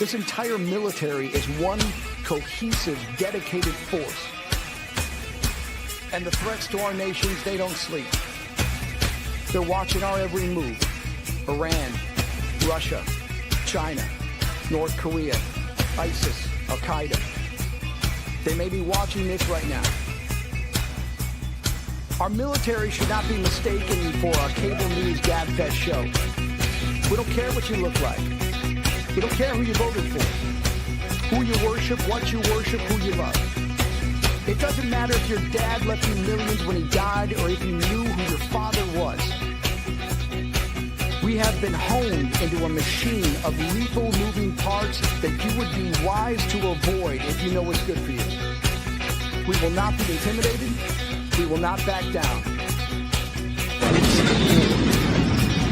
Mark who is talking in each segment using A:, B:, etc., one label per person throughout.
A: This entire military is one cohesive, dedicated force. And the threats to our nations, they don't sleep. They're watching our every move. Iran, Russia, China, North Korea, ISIS, Al-Qaeda. They may be watching this right now. Our military should not be mistaken for a cable news gabfest show. We don't care what you look like. We don't care who you voted for, who you worship, what you worship, who you love. It doesn't matter if your dad left you millions when he died or if you knew who your father was. We have been honed into a machine of lethal moving parts that you would be wise to avoid if you know what's good for you. We will not be intimidated. We will not back down.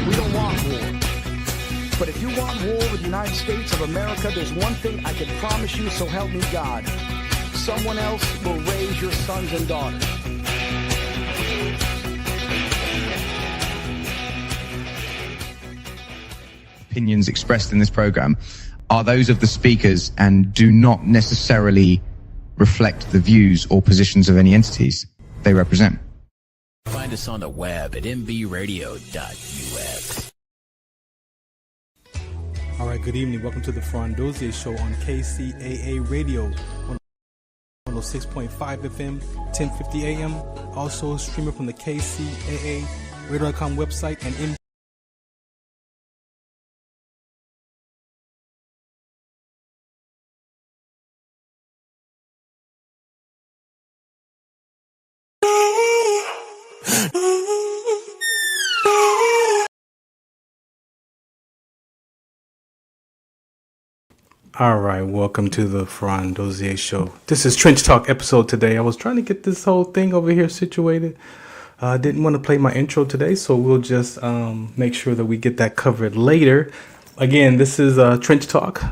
A: We don't want war. But if you want war with the United States of America, there's one thing I can promise you, so help me God. Someone else will raise your sons and daughters.
B: Opinions expressed in this program are those of the speakers and do not necessarily reflect the views or positions of any entities they represent.
C: Find us on the web at mbradio.us.
D: All right, good evening. Welcome to the Farron Dozier Show on KCAA Radio, 106.5 FM, 1050 AM. Also streaming from the KCAA Radio.com website and All right, welcome to the Farron Dozier Show. This is Trench Talk episode today. I was trying to get this whole thing over here situated. I didn't want to play my intro today, so we'll just make sure that we get that covered later. Again, this is Trench Talk,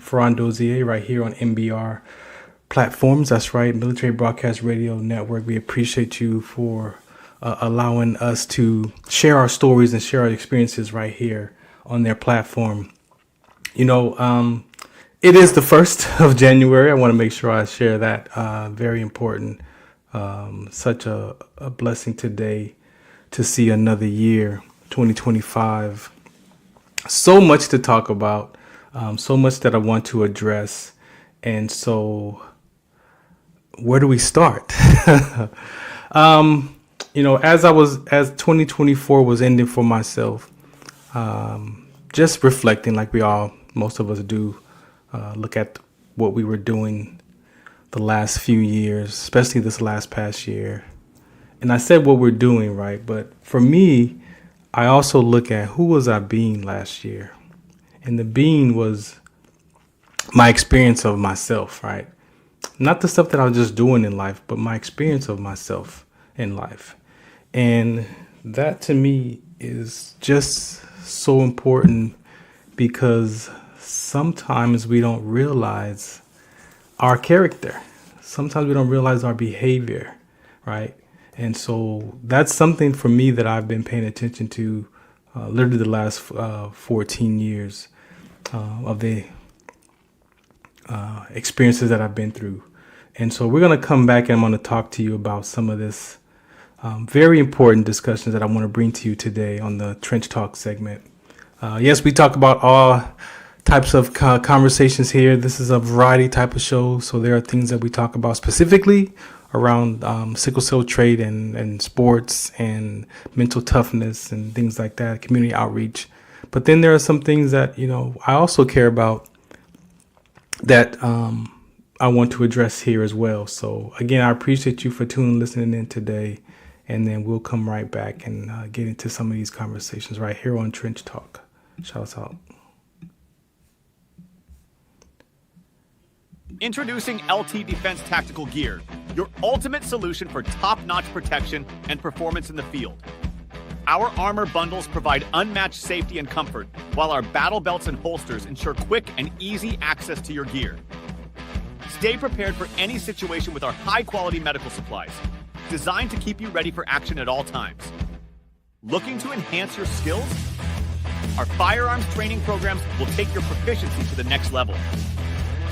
D: Farron Dozier, right here on MBR platforms. That's right, Military Broadcast Radio Network. We appreciate you for allowing us to share our stories and share our experiences right here on their platform. You know, it is the 1st of January. I want to make sure I share that. Very important. Such a blessing today to see another year, 2025. So much to talk about. So much that I want to address. And so where do we start? You know, as 2024 was ending for myself, just reflecting like most of us do. Look at what we were doing the last few years, especially this past year. And I said what we're doing, right? But for me, I also look at who was I being last year? And the being was my experience of myself, right? Not the stuff that I was just doing in life, but my experience of myself in life. And that to me is just so important because sometimes we don't realize our character. Sometimes we don't realize our behavior, right? And so that's something for me that I've been paying attention to literally the last 14 years of the experiences that I've been through. And so we're going to come back and I'm going to talk to you about some of this very important discussions that I want to bring to you today on the Trench Talk segment. Yes, we talk about all types of conversations here. This is a variety type of show. So there are things that we talk about specifically around sickle cell trait and sports and mental toughness and things like that, community outreach. But then there are some things that, you know, I also care about that I want to address here as well. So again, I appreciate you for listening in today. And then we'll come right back and get into some of these conversations right here on Trench Talk. Shout us out.
E: Introducing LT Defense Tactical Gear, your ultimate solution for top-notch protection and performance in the field. Our armor bundles provide unmatched safety and comfort, while our battle belts and holsters ensure quick and easy access to your gear. Stay prepared for any situation with our high-quality medical supplies, designed to keep you ready for action at all times. Looking to enhance your skills? Our firearms training programs will take your proficiency to the next level.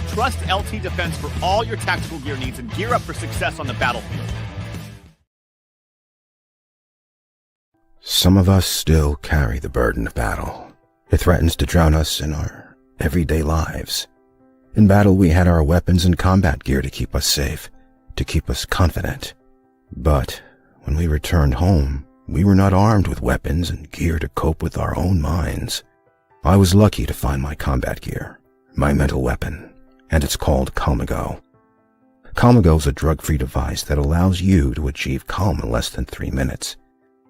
E: Trust LT Defense for all your tactical gear needs and gear up for success on the battlefield.
F: Some of us still carry the burden of battle. It threatens to drown us in our everyday lives. In battle, we had our weapons and combat gear to keep us safe, to keep us confident. But when we returned home, we were not armed with weapons and gear to cope with our own minds. I was lucky to find my combat gear, my mental weapon, and it's called Calmago. Calmago is a drug-free device that allows you to achieve calm in less than 3 minutes.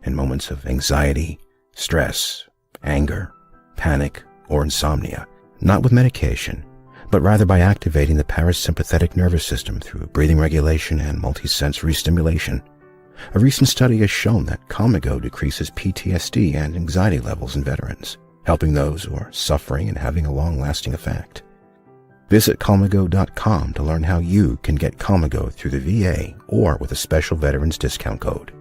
F: In moments of anxiety, stress, anger, panic, or insomnia, not with medication, but rather by activating the parasympathetic nervous system through breathing regulation and multisensory stimulation. A recent study has shown that Calmago decreases PTSD and anxiety levels in veterans, helping those who are suffering and having a long-lasting effect. Visit Calmago.com to learn how you can get Calmago through the VA or with a special veterans discount code.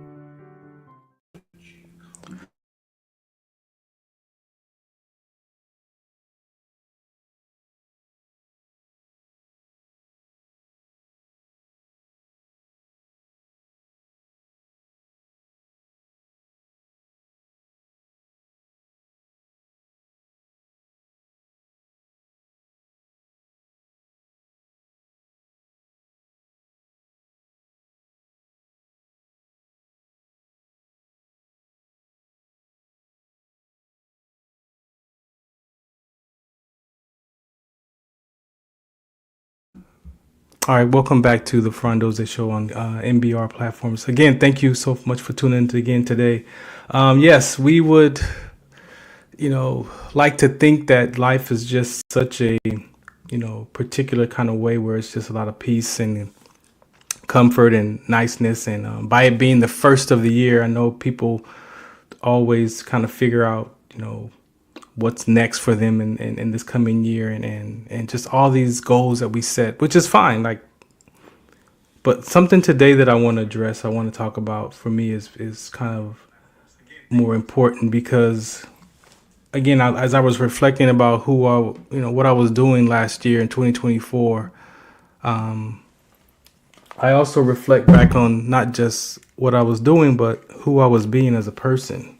D: All right, welcome back to the Farron Dozier Show on MBR platforms. Again, thank you so much for tuning in again today. Yes, we would, like to think that life is just such a, particular kind of way where it's just a lot of peace and comfort and niceness. And by it being the first of the year, I know people always kind of figure out, what's next for them in this coming year and just all these goals that we set, which is fine. But something today that I want to address, I want to talk about for me is kind of more important because, again, as I was reflecting about what I was doing last year in 2024, I also reflect back on not just what I was doing, but who I was being as a person.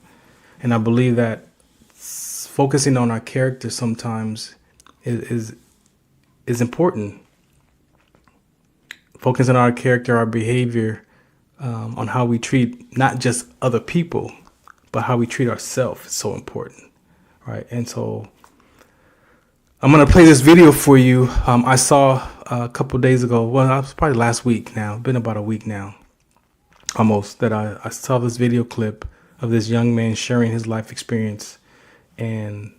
D: And I believe that focusing on our character sometimes is important. Focusing on our character, our behavior, on how we treat not just other people, but how we treat ourselves is so important, right? And so I'm going to play this video for you. I saw a couple of days ago, well, it was probably last week now, been about a week now, almost, that I saw this video clip of this young man sharing his life experience. And,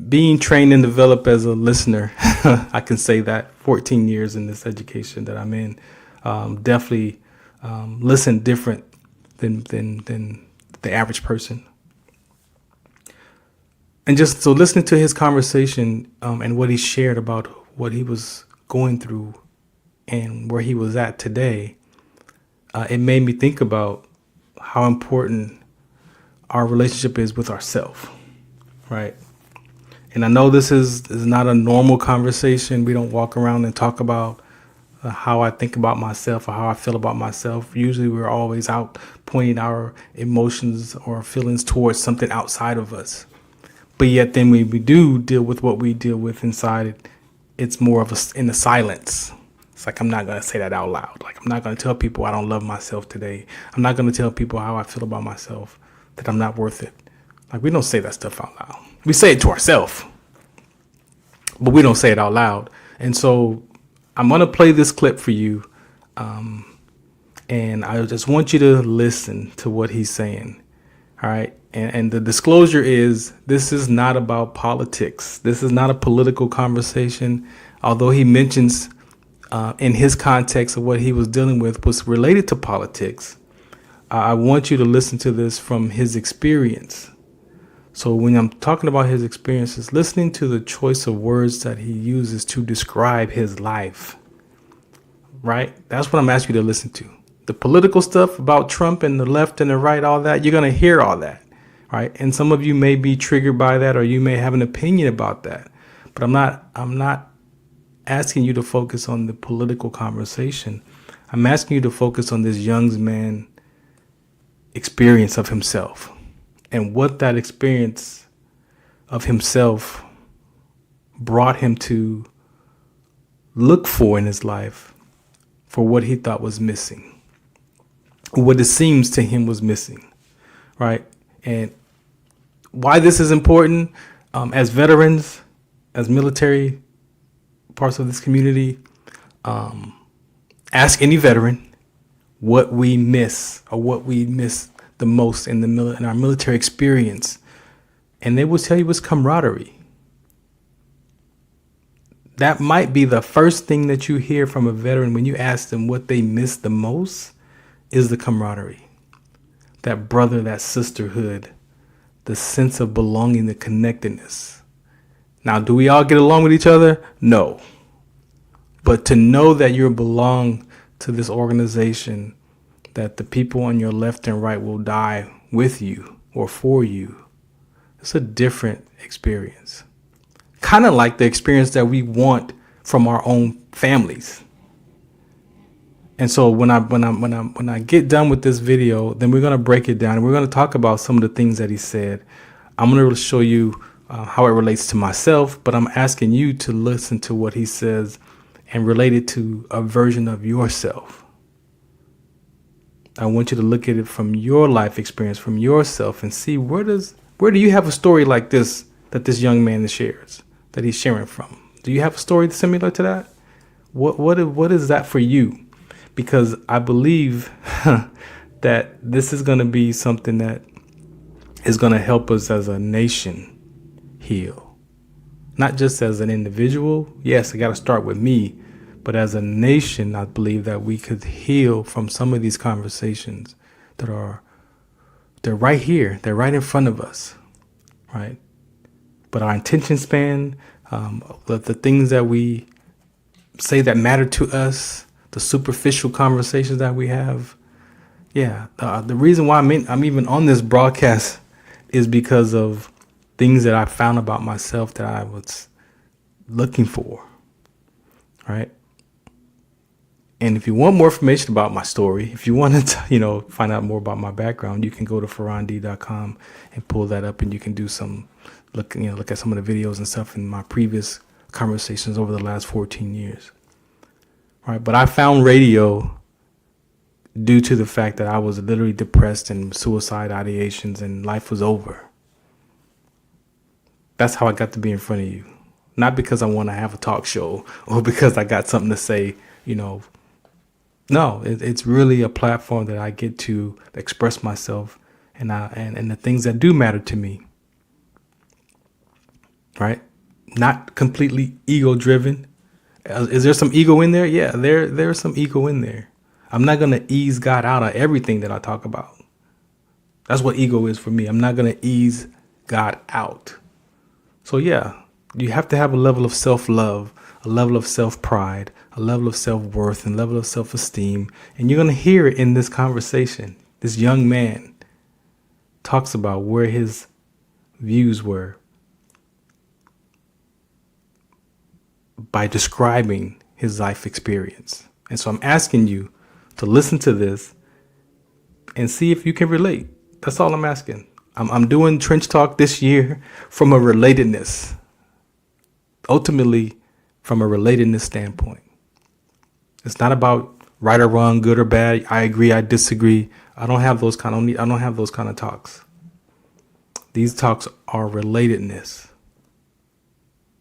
D: being trained and developed as a listener, I can say that 14 years in this education that I'm in, definitely listen different than the average person. And just so listening to his conversation and what he shared about what he was going through and where he was at today, it made me think about how important our relationship is with ourselves, right? And I know this is not a normal conversation. We don't walk around and talk about how I think about myself or how I feel about myself. Usually we're always out pointing our emotions or feelings towards something outside of us. But yet then when we do deal with what we deal with inside, it's more of in the silence. It's like, I'm not going to say that out loud. Like, I'm not going to tell people I don't love myself today. I'm not going to tell people how I feel about myself, that I'm not worth it. Like, we don't say that stuff out loud. We say it to ourselves, but we don't say it out loud. And so I'm going to play this clip for you. And I just want you to listen to what he's saying. All right. And the disclosure is, this is not about politics. This is not a political conversation. Although he mentions in his context of what he was dealing with was related to politics. I want you to listen to this from his experience. So when I'm talking about his experiences, listening to the choice of words that he uses to describe his life, right? That's what I'm asking you to listen to. The political stuff about Trump and the left and the right, all that, you're going to hear all that, right? And some of you may be triggered by that, or you may have an opinion about that. But I'm not asking you to focus on the political conversation. I'm asking you to focus on this young man experience of himself and what that experience of himself brought him to look for in his life for what he thought was missing, what it seems to him was missing, right? And why this is important, as veterans, as military parts of this community, ask any veteran what we miss or what we miss the most in our military experience, and they will tell you it's camaraderie. That might be the first thing that you hear from a veteran when you ask them what they miss the most is the camaraderie, that brother, that sisterhood, the sense of belonging, the connectedness. Now, do we all get along with each other? No. But to know that you belong to this organization, that the people on your left and right will die with you or for you, it's a different experience. Kind of like the experience that we want from our own families. And so when I get done with this video, then we're going to break it down and we're going to talk about some of the things that he said. I'm going to show you how it relates to myself, but I'm asking you to listen to what he says and relate it to a version of yourself. I want you to look at it from your life experience, from yourself, and see where do you have a story like this that this young man shares, that he's sharing from? Do you have a story similar to that? What is that for you? Because I believe that this is going to be something that is going to help us as a nation heal. Not just as an individual. Yes, I got to start with me. But as a nation, I believe that we could heal from some of these conversations they're right here. They're right in front of us, right? But our attention span, the things that we say that matter to us, the superficial conversations that we have. Yeah, the reason why I'm even on this broadcast is because of things that I found about myself that I was looking for, right? And if you want more information about my story, if you want to, find out more about my background, you can go to farrond.com and pull that up, and you can do look at some of the videos and stuff in my previous conversations over the last 14 years. Right, but I found radio due to the fact that I was literally depressed and suicide ideations and life was over. That's how I got to be in front of you. Not because I want to have a talk show or because I got something to say, No, it's really a platform that I get to express myself and the things that do matter to me. Right? Not completely ego driven. Is there some ego in there? Yeah, there's some ego in there. I'm not going to ease God out of everything that I talk about. That's what ego is for me. I'm not going to ease God out. So yeah, you have to have a level of self-love, a level of self-pride, a level of self-worth, and a level of self-esteem. And you're going to hear it in this conversation. This young man talks about where his views were by describing his life experience. And so I'm asking you to listen to this and see if you can relate. That's all I'm asking. I'm doing Trench Talk this year from a relatedness, ultimately from a relatedness standpoint. It's not about right or wrong, good or bad. I agree, I disagree. I don't have those kind of talks. These talks are relatedness.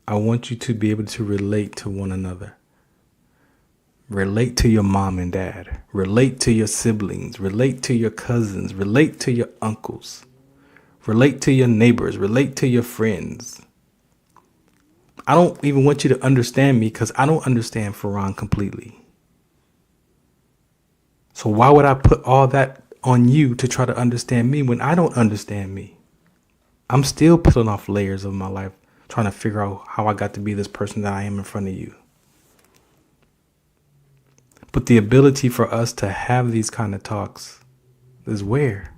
D: I want you to be able to relate to one another. Relate to your mom and dad. Relate to your siblings. Relate to your cousins. Relate to your uncles. Relate to your neighbors. Relate to your friends. I don't even want you to understand me because I don't understand Farron completely. So why would I put all that on you to try to understand me when I don't understand me? I'm still peeling off layers of my life, trying to figure out how I got to be this person that I am in front of you. But the ability for us to have these kind of talks is where?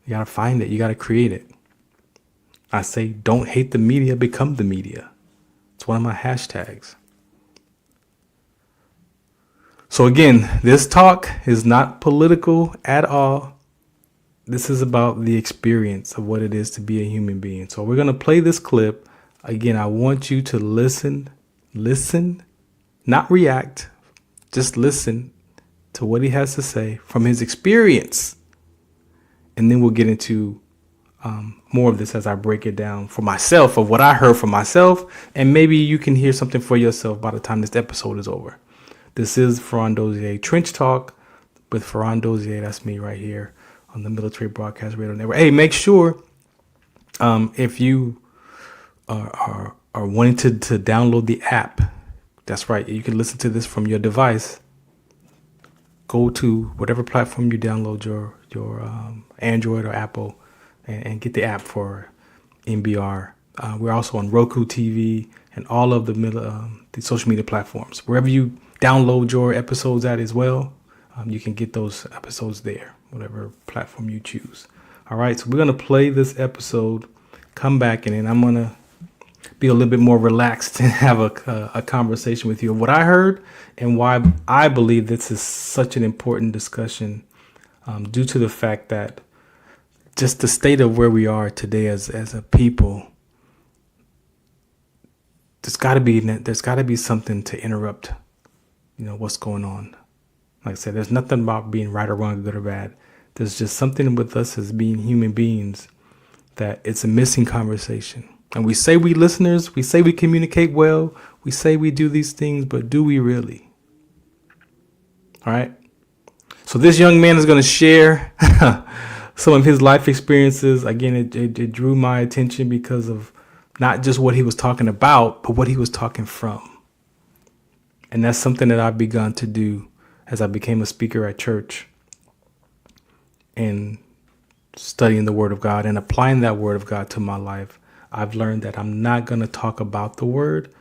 D: You got to find it. You got to create it. I say, don't hate the media, become the media. It's one of my hashtags. So again, this talk is not political at all. This is about the experience of what it is to be a human being. So we're going to play this clip. Again, I want you to listen, not react, just listen to what he has to say from his experience. And then we'll get into more of this as I break it down for myself, of what I heard from myself. And maybe you can hear something for yourself by the time this episode is over. This is Farron Dozier, Trench Talk with Farron Dozier. That's me right here on the Military Broadcast Radio Network. Hey, make sure if you are wanting to download the app, that's right, you can listen to this from your device. Go to whatever platform you download your Android or Apple and get the app for MBR. We're also on Roku TV and all of the social media platforms. Wherever you download your episodes at as well, you can get those episodes there, whatever platform you choose. All right, so we're going to play this episode, come back, and then I'm going to be a little bit more relaxed and have a conversation with you of what I heard and why I believe this is such an important discussion, due to the fact that just the state of where we are today as a people, there's got to be something to interrupt, what's going on. Like I said, there's nothing about being right or wrong, good or bad. There's just something with us as being human beings that it's a missing conversation. And we say we listeners, we say we communicate well, we say we do these things, but do we really? All right. So this young man is going to share some of his life experiences. Again, it drew my attention because of not just what he was talking about, but what he was talking from. And that's something that I've begun to do as I became a speaker at church and studying the Word of God and applying that Word of God to my life. I've learned that I'm not going to talk about the Word.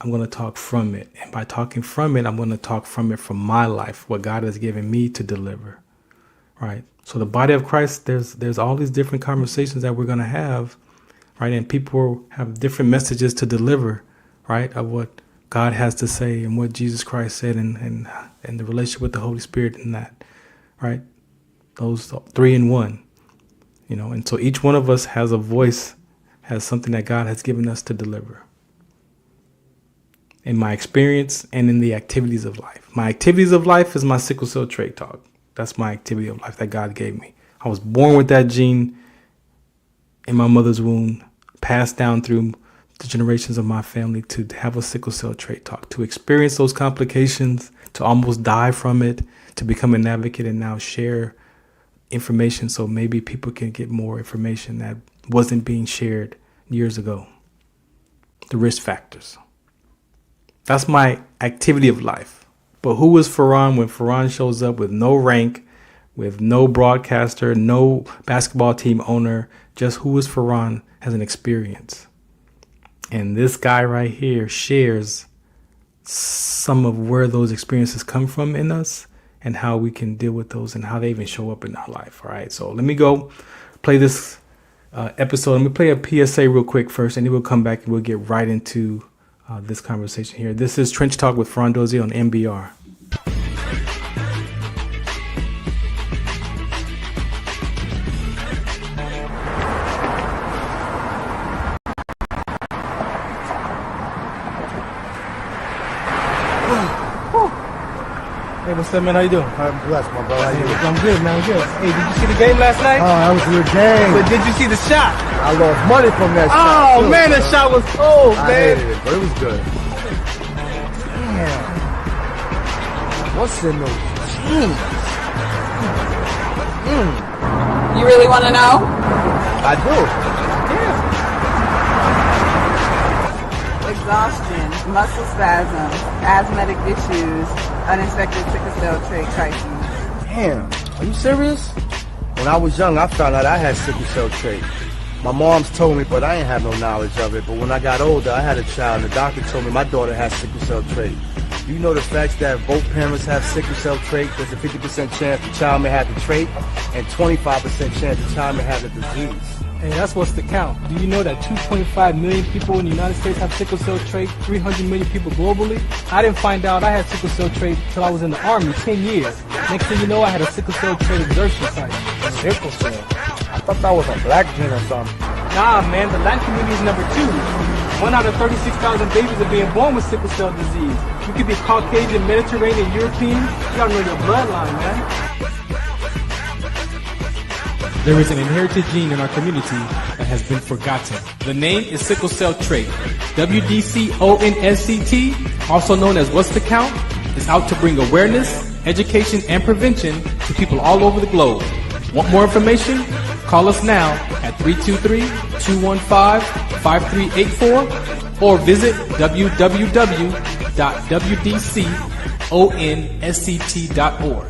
D: I'm going to talk from it. And by talking from it, I'm going to talk from it from my life, what God has given me to deliver. Right. So the body of Christ, there's all these different conversations that we're going to have. Right. And people have different messages to deliver. Right. Of what God has to say and what Jesus Christ said and the relationship with the Holy Spirit and that. Right. Those 3 in 1. And so each one of us has a voice, has something that God has given us to deliver. In my experience and in the activities of life. My activities of life is my sickle cell trait talk. That's my activity of life that God gave me. I was born with that gene in my mother's womb, passed down through the generations of my family to have a sickle cell trait talk, to experience those complications, to almost die from it, to become an advocate and now share information so maybe people can get more information that wasn't being shared years ago. The risk factors. That's my activity of life. But who is Farron when Farron shows up with no rank, with no broadcaster, no basketball team owner, just who is Farron as an experience? And this guy right here shares some of where those experiences come from in us and how we can deal with those and how they even show up in our life. All right, so let me go play this episode. Let me play a PSA real quick first, and then we'll come back and we'll get right into this conversation here. This is Trench Talk with Farron Dozier on MBR. Hey, what's up, man? How you doing?
G: I'm blessed, my brother. How you doing?
D: I'm good, man. I'm good. Hey, did you see the game last night?
G: Oh, that was a good game.
D: But did you see the shot?
G: I lost money from that shot.
D: Oh,
G: too,
D: man, that shot was cold,
G: I
D: man.
G: hated it, but it was good. Damn. What's in those jeans?
H: You really want to know?
G: I do.
H: Exhaustion, muscle spasms, asthmatic issues, unexpected sickle cell trait crises.
G: Damn. Are you serious? When I was young, I found out I had sickle cell trait. My mom's told me, but I ain't have no knowledge of it. But when I got older, I had a child, and the doctor told me my daughter has sickle cell trait. Do you know the facts that both parents have sickle cell trait? There's a 50% chance the child may have the trait and 25% chance the child may have the disease.
D: Hey, that's what's the count. Do you know that 2.5 million people in the United States have sickle cell trait, 300 million people globally? I didn't find out I had sickle cell trait until I was in the Army 10 years. Next thing you know, I had a sickle cell trait exertion site.
G: Sickle cell? I thought that was a black gene or something.
D: Nah, man, the Latin community is number 2. 1 out of 36,000 babies are being born with sickle cell disease. You could be Caucasian, Mediterranean, European. You gotta know your bloodline, man. There is an inherited gene in our community that has been forgotten. The name is sickle cell trait. WDCONSCT, also known as What's the Count, is out to bring awareness, education, and prevention to people all over the globe. Want more information? Call us now at 323-215-5384 or visit www.wdconsct.org.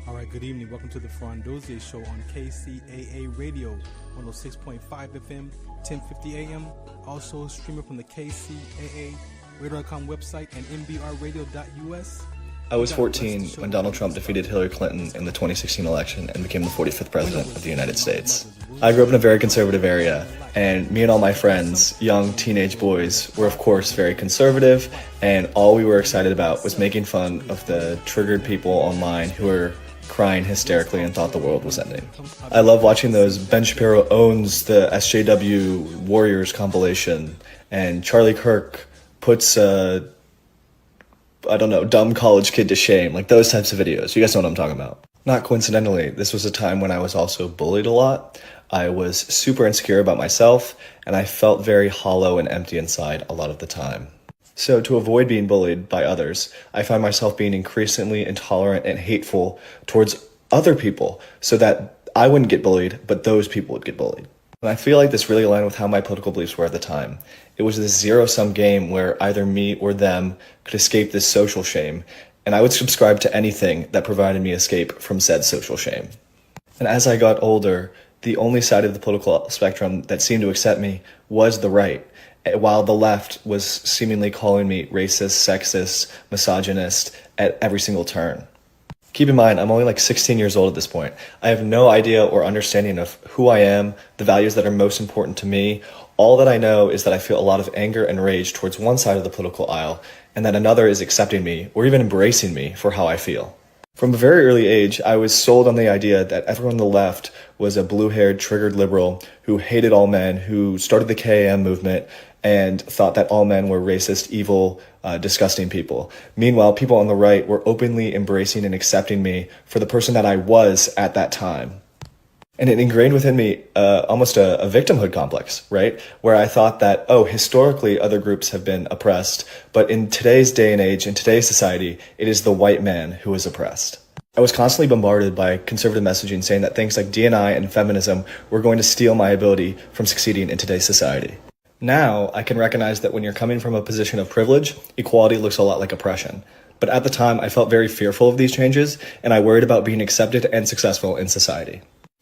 D: All right, good evening. Welcome to the Farron Dozier Show on KCAA Radio, 106.5 FM, 1050 AM. Also streaming from the KCAA Radio.com website and mbrradio.us.
I: I was 14 when Donald Trump defeated Hillary Clinton in the 2016 election and became the 45th president of the United States. I grew up in a very conservative area, and me and all my friends, young teenage boys, were of course very conservative, and all we were excited about was making fun of the triggered people online who were crying hysterically and thought the world was ending. I love watching those Ben Shapiro owns the SJW Warriors compilation, and Charlie Kirk puts dumb college kid to shame, like those types of videos. You guys know what I'm talking about. Not coincidentally, this was a time when I was also bullied a lot. I was super insecure about myself, and I felt very hollow and empty inside a lot of the time. So to avoid being bullied by others, I found myself being increasingly intolerant and hateful towards other people so that I wouldn't get bullied, but those people would get bullied. And I feel like this really aligned with how my political beliefs were at the time. It was this zero-sum game where either me or them could escape this social shame, and I would subscribe to anything that provided me escape from said social shame. And as I got older, the only side of the political spectrum that seemed to accept me was the right, while the left was seemingly calling me racist, sexist, misogynist at every single turn. Keep in mind, I'm only like 16 years old at this point. I have no idea or understanding of who I am, the values that are most important to me. All that I know is that I feel a lot of anger and rage towards one side of the political aisle, and that another is accepting me or even embracing me for how I feel. From a very early age, I was sold on the idea that everyone on the left was a blue-haired, triggered liberal who hated all men, who started the KAM movement, and thought that all men were racist, evil, disgusting people. Meanwhile, people on the right were openly embracing and accepting me for the person that I was at that time. And it ingrained within me almost a victimhood complex, right? Where I thought that, historically other groups have been oppressed, but in today's day and age, in today's society, it is the white man who is oppressed. I was constantly bombarded by conservative messaging saying that things like D&I and feminism were going to steal my ability from succeeding in today's society. Now, I can recognize that when you're coming from a position of privilege, equality looks a lot like oppression. But at the time, I felt very fearful of these changes, and I worried about being accepted and successful in society.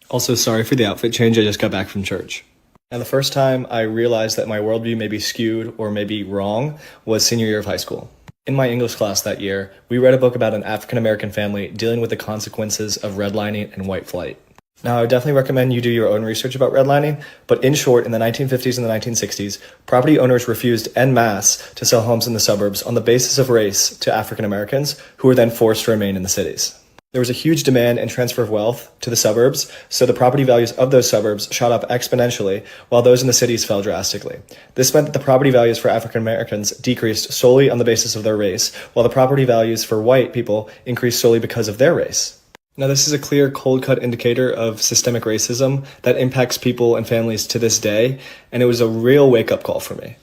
I: Also, sorry for the outfit change, I just got back from church. Now, the first time I realized that my worldview may be skewed or maybe wrong was senior year of high school. In my English class that year, we read a book about an African-American family dealing with the consequences of redlining and white flight. Now, I would definitely recommend you do your own research about redlining, but in short, in the 1950s and the 1960s, property owners refused en masse to sell homes in the suburbs on the basis of race to African Americans, who were then forced to remain in the cities. There was a huge demand and transfer of wealth to the suburbs, so the property values of those suburbs shot up exponentially, while those in the cities fell drastically. This meant that the property values for African Americans decreased solely on the basis of their race, while the property values for white people increased solely because of their race. Now, this is a clear, cold-cut indicator of systemic racism that impacts people and families to this day, and it was a real wake-up call for me.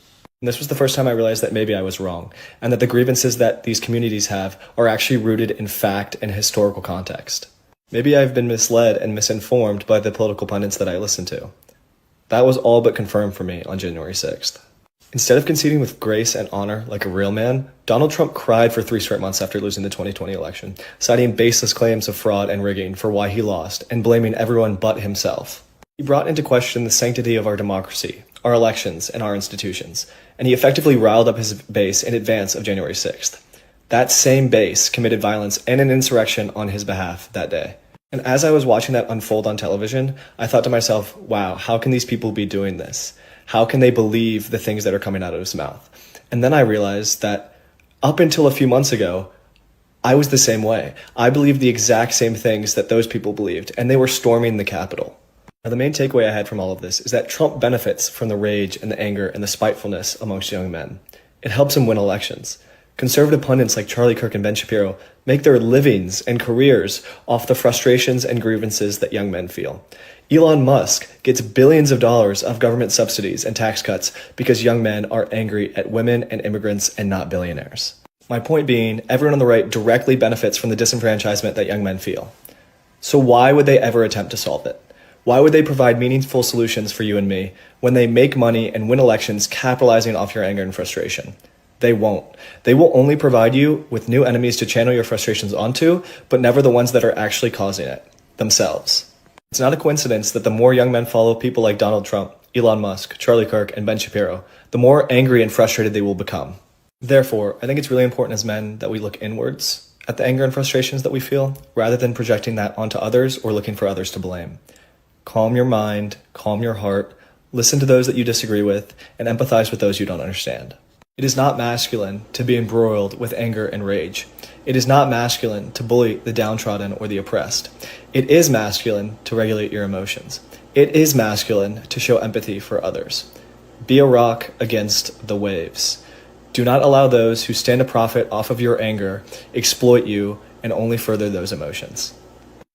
I: And this was the first time I realized that maybe I was wrong, and that the grievances that these communities have are actually rooted in fact and historical context. Maybe I've been misled and misinformed by the political pundits that I listen to. That was all but confirmed for me on January 6th. Instead of conceding with grace and honor like a real man, Donald Trump cried for 3 straight months after losing the 2020 election, citing baseless claims of fraud and rigging for why he lost, and blaming everyone but himself. He brought into question the sanctity of our democracy, our elections, and our institutions, and he effectively riled up his base in advance of January 6th. That same base committed violence and an insurrection on his behalf that day. And as I was watching that unfold on television, I thought to myself, wow, how can these people be doing this? How can they believe the things that are coming out of his mouth? And then I realized that up until a few months ago, I was the same way. I believed the exact same things that those people believed, and they were storming the Capitol. Now, the main takeaway I had from all of this is that Trump benefits from the rage and the anger and the spitefulness amongst young men. It helps him win elections. Conservative pundits like Charlie Kirk and Ben Shapiro make their livings and careers off the frustrations and grievances that young men feel. Elon Musk gets billions of dollars of government subsidies and tax cuts because young men are angry at women and immigrants and not billionaires. My point being, everyone on the right directly benefits from the disenfranchisement that young men feel. So why would they ever attempt to solve it? Why would they provide meaningful solutions for you and me when they make money and win elections capitalizing off your anger and frustration? They won't. They will only provide you with new enemies to channel your frustrations onto, but never the ones that are actually causing it, themselves. It's not a coincidence that the more young men follow people like Donald Trump, Elon Musk, Charlie Kirk, and Ben Shapiro, the more angry and frustrated they will become. Therefore, I think it's really important as men that we look inwards at the anger and frustrations that we feel, rather than projecting that onto others or looking for others to blame. Calm your mind, calm your heart, listen to those that you disagree with, and empathize with those you don't understand. It is not masculine to be embroiled with anger and rage. It is not masculine to bully the downtrodden or the oppressed. It is masculine to regulate your emotions. It is masculine to show empathy for others. Be a rock against the waves. Do not allow those who stand to profit off of your anger exploit you and only further those emotions.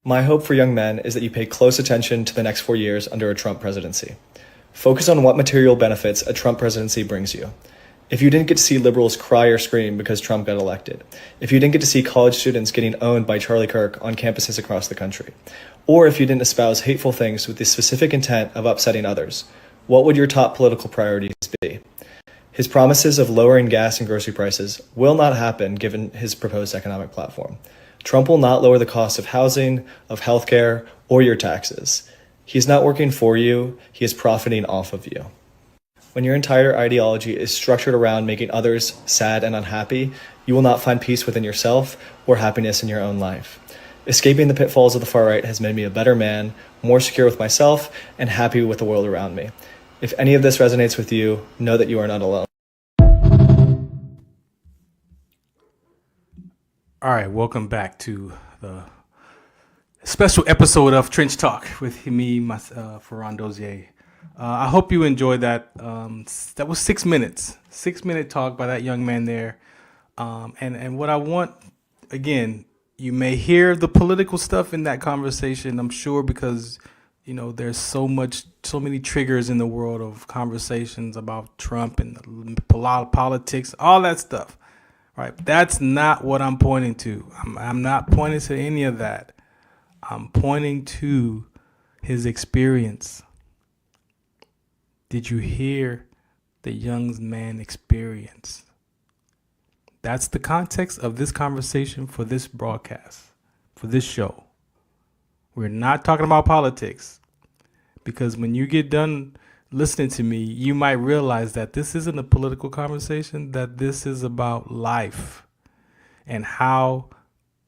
I: My hope for young men is that you pay close attention to the next 4 years under a Trump presidency. Focus on what material benefits a Trump presidency brings you. If you didn't get to see liberals cry or scream because Trump got elected, if you didn't get to see college students getting owned by Charlie Kirk on campuses across the country, or if you didn't espouse hateful things with the specific intent of upsetting others, what would your top political priorities be? His promises of lowering gas and grocery prices will not happen given his proposed economic platform. Trump will not lower the cost of housing, of healthcare, or your taxes. He's not working for you, he is profiting off of you. When your entire ideology is structured around making others sad and unhappy, you will not find peace within yourself or happiness in your own life. Escaping the pitfalls of the far right has made me a better man, more secure with myself, and happy with the world around me. If any of this resonates with you, know that you are not alone.
D: All right, welcome back to the special episode of Trench Talk with me, Farron Dozier. I hope you enjoyed that. That was 6 minutes, 6-minute talk by that young man there. And what I want, again, you may hear the political stuff in that conversation, I'm sure, because, there's so many triggers in the world of conversations about Trump and politics, all that stuff. Right. That's not what I'm pointing to. I'm not pointing to any of that. I'm pointing to his experience. Did you hear the young man experience? That's the context of this conversation for this broadcast, for this show. We're not talking about politics, because when you get done listening to me, you might realize that this isn't a political conversation, that this is about life and how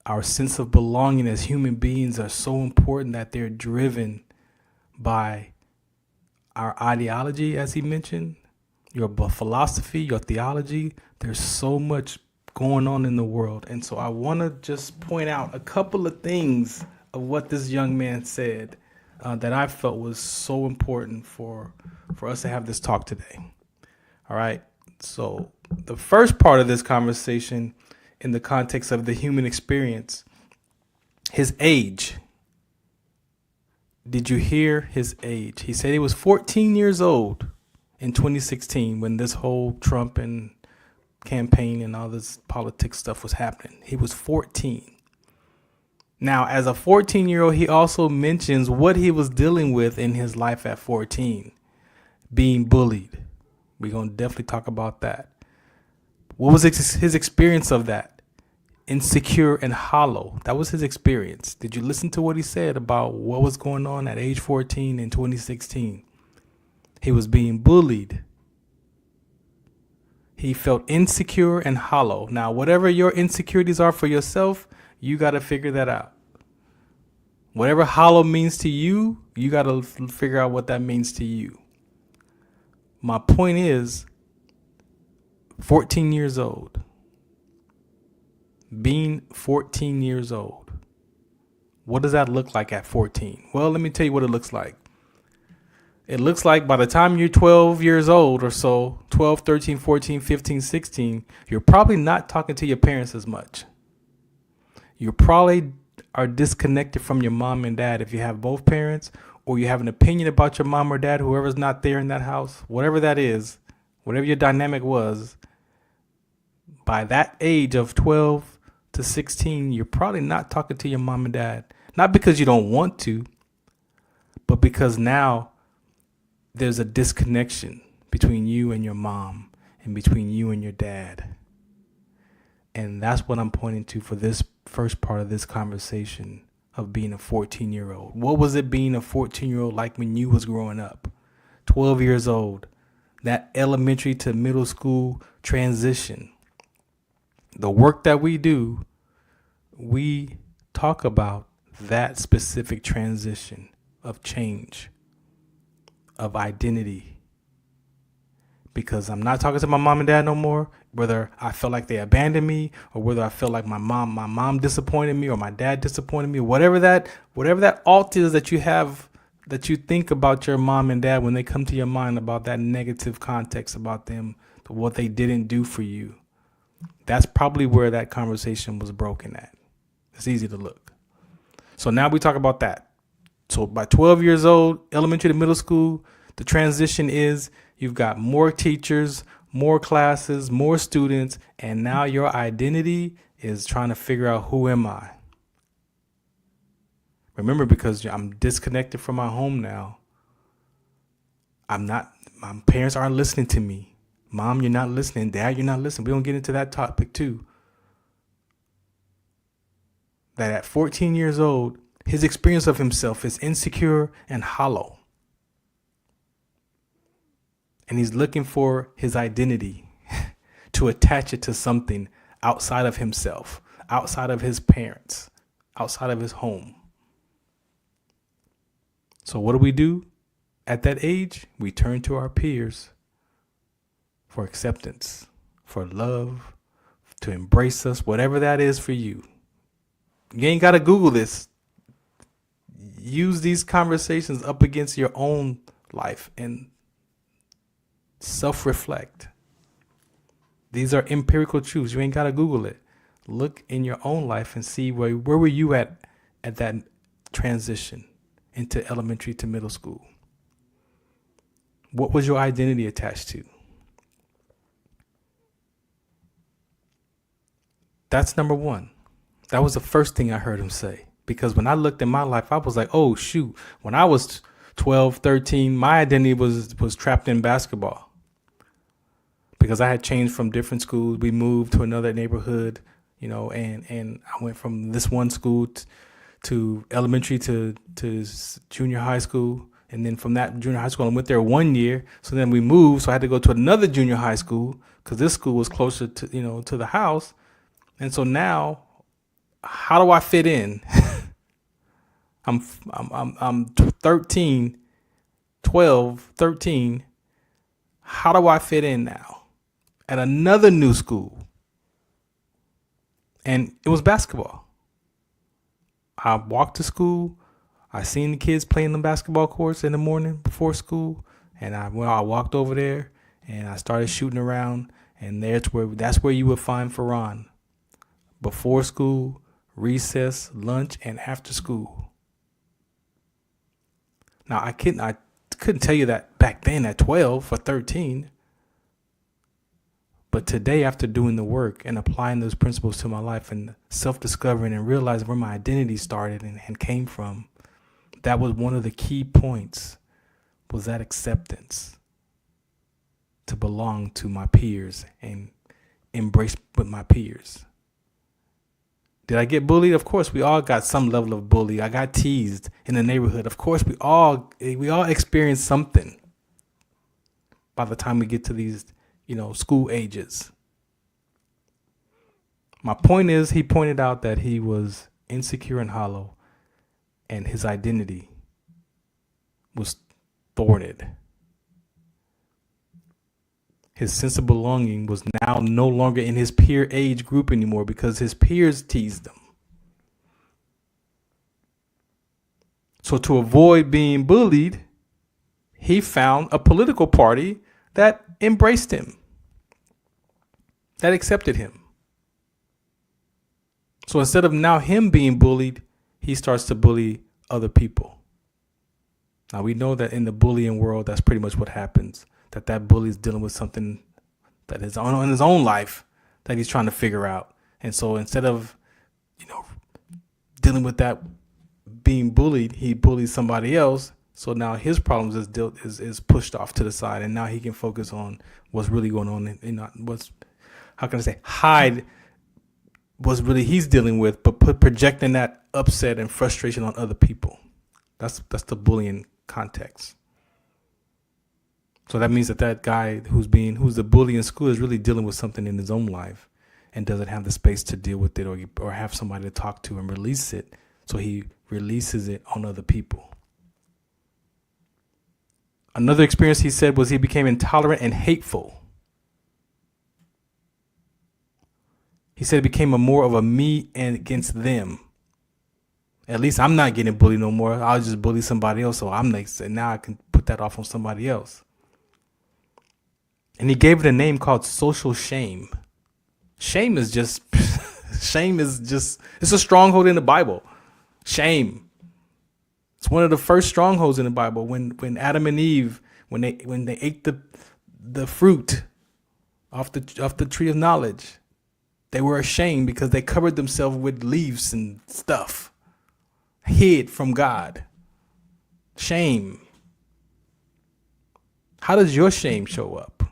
D: our sense of belonging as human beings are so important that they're driven by our ideology, as he mentioned, your philosophy, your theology. There's so much going on in the world. And so I want to just point out a couple of things of what this young man said that I felt was so important for us to have this talk today. All right. So the first part of this conversation, in the context of the human experience, his age. Did you hear his age? He said he was 14 years old in 2016 when this whole Trump and campaign and all this politics stuff was happening. He was 14. Now, as a 14-year-old, he also mentions what he was dealing with in his life at 14, being bullied We're going to definitely talk about that. What was his experience of that? Insecure and hollow. That was his experience. Did you listen to what he said about what was going on at age 14 in 2016? He was being bullied. He felt insecure and hollow. Now, whatever your insecurities are for yourself, you got to figure that out. Whatever hollow means to you, you got to figure out what that means to you. My point is, 14 years old. Being 14 years old. What does that look like at 14? Well, let me tell you what it looks like. It looks like by the time you're 12 years old or so, 12, 13, 14, 15, 16, you're probably not talking to your parents as much. You probably are disconnected from your mom and dad if you have both parents, or you have an opinion about your mom or dad, whoever's not there in that house, whatever that is, whatever your dynamic was. By that age of 12 to 16, you're probably not talking to your mom and dad. Not because you don't want to, but because now there's a disconnection between you and your mom and between you and your dad. And that's what I'm pointing to for this first part of this conversation of being a 14-year-old. What was it being a 14-year-old like when you was growing up? 12 years old, that elementary to middle school transition. The work that we do, we talk about that specific transition of change, of identity. Because I'm not talking to my mom and dad no more, whether I felt like they abandoned me or whether I felt like my mom disappointed me or my dad disappointed me, whatever that alt is that you have, that you think about your mom and dad when they come to your mind about that negative context about them, what they didn't do for you. That's probably where that conversation was broken at. It's easy to look. So now we talk about that. So by 12 years old, elementary to middle school, the transition is you've got more teachers, more classes, more students, and now your identity is trying to figure out, who am I? Remember, because I'm disconnected from my home now, my parents aren't listening to me. Mom, you're not listening. Dad, you're not listening. We don't get into that topic too. That at 14 years old, his experience of himself is insecure and hollow. And he's looking for his identity to attach it to something outside of himself, outside of his parents, outside of his home. So what do? At that age, we turn to our peers for acceptance, for love, to embrace us, whatever that is for you. You ain't got to Google this. Use these conversations up against your own life and self-reflect. These are empirical truths. You ain't got to Google it. Look in your own life and see where were you at that transition into elementary to middle school. What was your identity attached to? That's number one. That was the first thing I heard him say. Because when I looked at my life, I was like, oh, shoot. When I was 12, 13, my identity was trapped in basketball. Because I had changed from different schools. We moved to another neighborhood, and I went from this one school to elementary to junior high school. And then from that junior high school, I went there 1 year. So then we moved. So I had to go to another junior high school because this school was closer to the house. And so now, how do I fit in? I'm 13. How do I fit in now at another new school? And it was basketball. I walked to school. I seen the kids playing the basketball courts in the morning before school. And I walked over there and I started shooting around. And that's where you would find Farron. Before school, recess, lunch, and after school. Now, I couldn't tell you that back then at 12 or 13. But today, after doing the work and applying those principles to my life and self-discovering and realizing where my identity started and came from, that was one of the key points, was that acceptance. to belong to my peers and embrace with my peers. Did I get bullied? Of course, we all got some level of bully. I got teased in the neighborhood. Of course, we all experience something by the time we get to these, school ages. My point is, he pointed out that he was insecure and hollow, and his identity was thwarted. His sense of belonging was now no longer in his peer age group anymore because his peers teased him. So to avoid being bullied, he found a political party that embraced him, that accepted him. So instead of now him being bullied, he starts to bully other people. Now we know that in the bullying world, that's pretty much what happens. That bully is dealing with something that is in his own life that he's trying to figure out. And so instead of, dealing with that being bullied, he bullies somebody else. So now his problems is pushed off to the side, and now he can focus on what's really going on hide what's really he's dealing with, but projecting that upset and frustration on other people. That's the bullying context. So that means that guy who's the bully in school is really dealing with something in his own life and doesn't have the space to deal with it or have somebody to talk to and release it. So he releases it on other people. Another experience he said was he became intolerant and hateful. He said it became more of a me and against them. At least I'm not getting bullied no more. I'll just bully somebody else. So now I can put that off on somebody else. And he gave it a name called social shame. Shame is just, it's a stronghold in the Bible. Shame. It's one of the first strongholds in the Bible. When Adam and Eve, when they ate the fruit off the tree of knowledge, they were ashamed because they covered themselves with leaves and stuff, hid from God. Shame. How does your shame show up?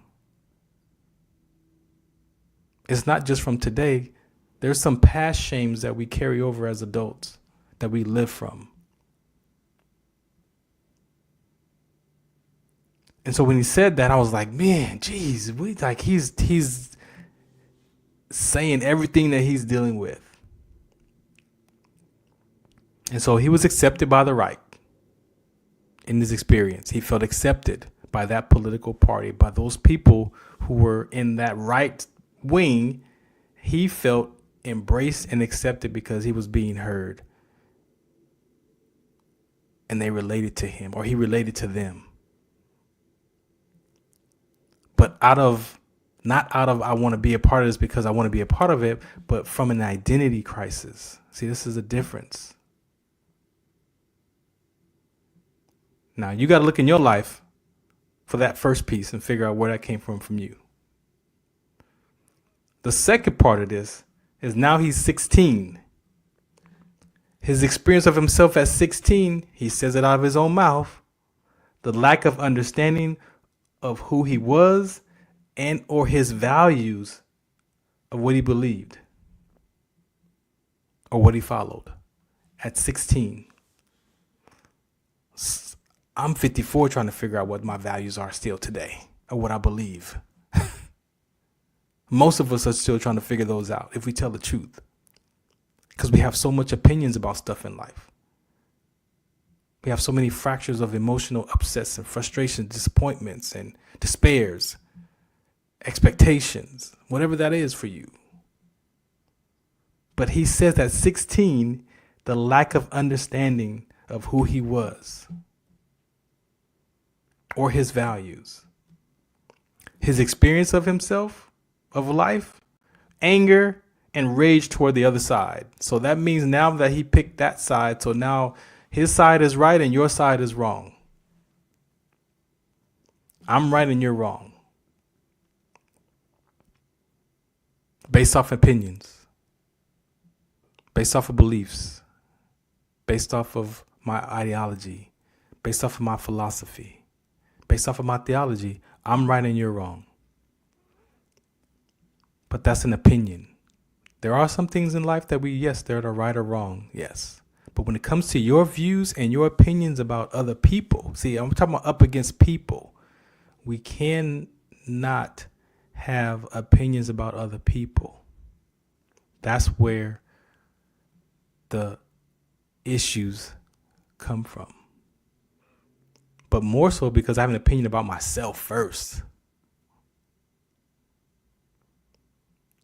D: It's not just from today. There's some past shames that we carry over as adults that we live from. And so when he said that, I was like, man, geez, he's saying everything that he's dealing with. And so he was accepted by the right in his experience. He felt accepted by that political party, by those people who were in that right wing. He felt embraced and accepted because he was being heard. And they related to him, or he related to them. But not out of I want to be a part of this because I want to be a part of it, but from an identity crisis. See, this is a difference. Now, you got to look in your life for that first piece and figure out where that came from you. The second part of this is now he's 16. His experience of himself at 16, he says it out of his own mouth, the lack of understanding of who he was and or his values of what he believed or what he followed at 16. I'm 54 trying to figure out what my values are still today or what I believe. Most of us are still trying to figure those out if we tell the truth, because we have so much opinions about stuff in life. We have so many fractures of emotional upsets and frustrations, disappointments and despairs, expectations, whatever that is for you. But he says at 16, the lack of understanding of who he was or his values, his experience of himself, of life, anger, and rage toward the other side. So that means now that he picked that side, so now his side is right and your side is wrong. I'm right and you're wrong. Based off opinions, based off of beliefs, based off of my ideology, based off of my philosophy, based off of my theology. I'm right and you're wrong. But that's an opinion. There are some things in life that they're the right or wrong, yes. But when it comes to your views and your opinions about other people, see, I'm talking about up against people. We cannot have opinions about other people. That's where the issues come from. But more so because I have an opinion about myself first.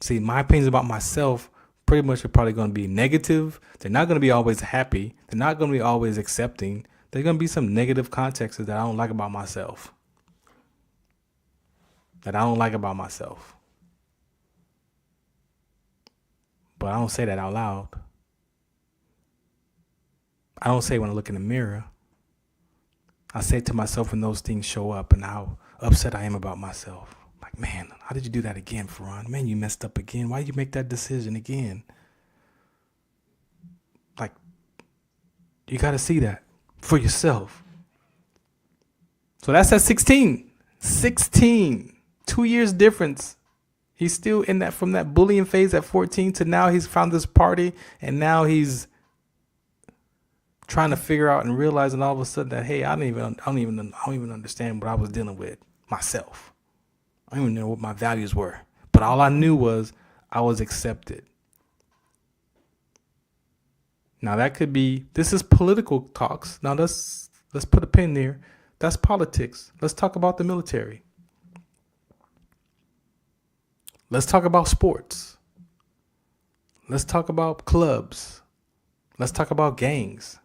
D: See, my opinions about myself pretty much are probably going to be negative. They're not going to be always happy. They're not going to be always accepting. There's going to be some negative contexts that I don't like about myself. But I don't say that out loud. I don't say it when I look in the mirror. I say to myself when those things show up and how upset I am about myself. Like, man, how did you do that again, Farron? Man, you messed up again. Why did you make that decision again? Like, you got to see that for yourself. So that's at 16. 16. 2 years difference. He's still in that, from that bullying phase at 14 to now he's found this party and now he's trying to figure out and realizing all of a sudden that, hey, I don't even understand what I was dealing with myself. I don't even know what my values were. But all I knew was I was accepted. Now that could be, this is political talks. Now let's put a pin there. That's politics. Let's talk about the military. Let's talk about sports. Let's talk about clubs. Let's talk about gangs.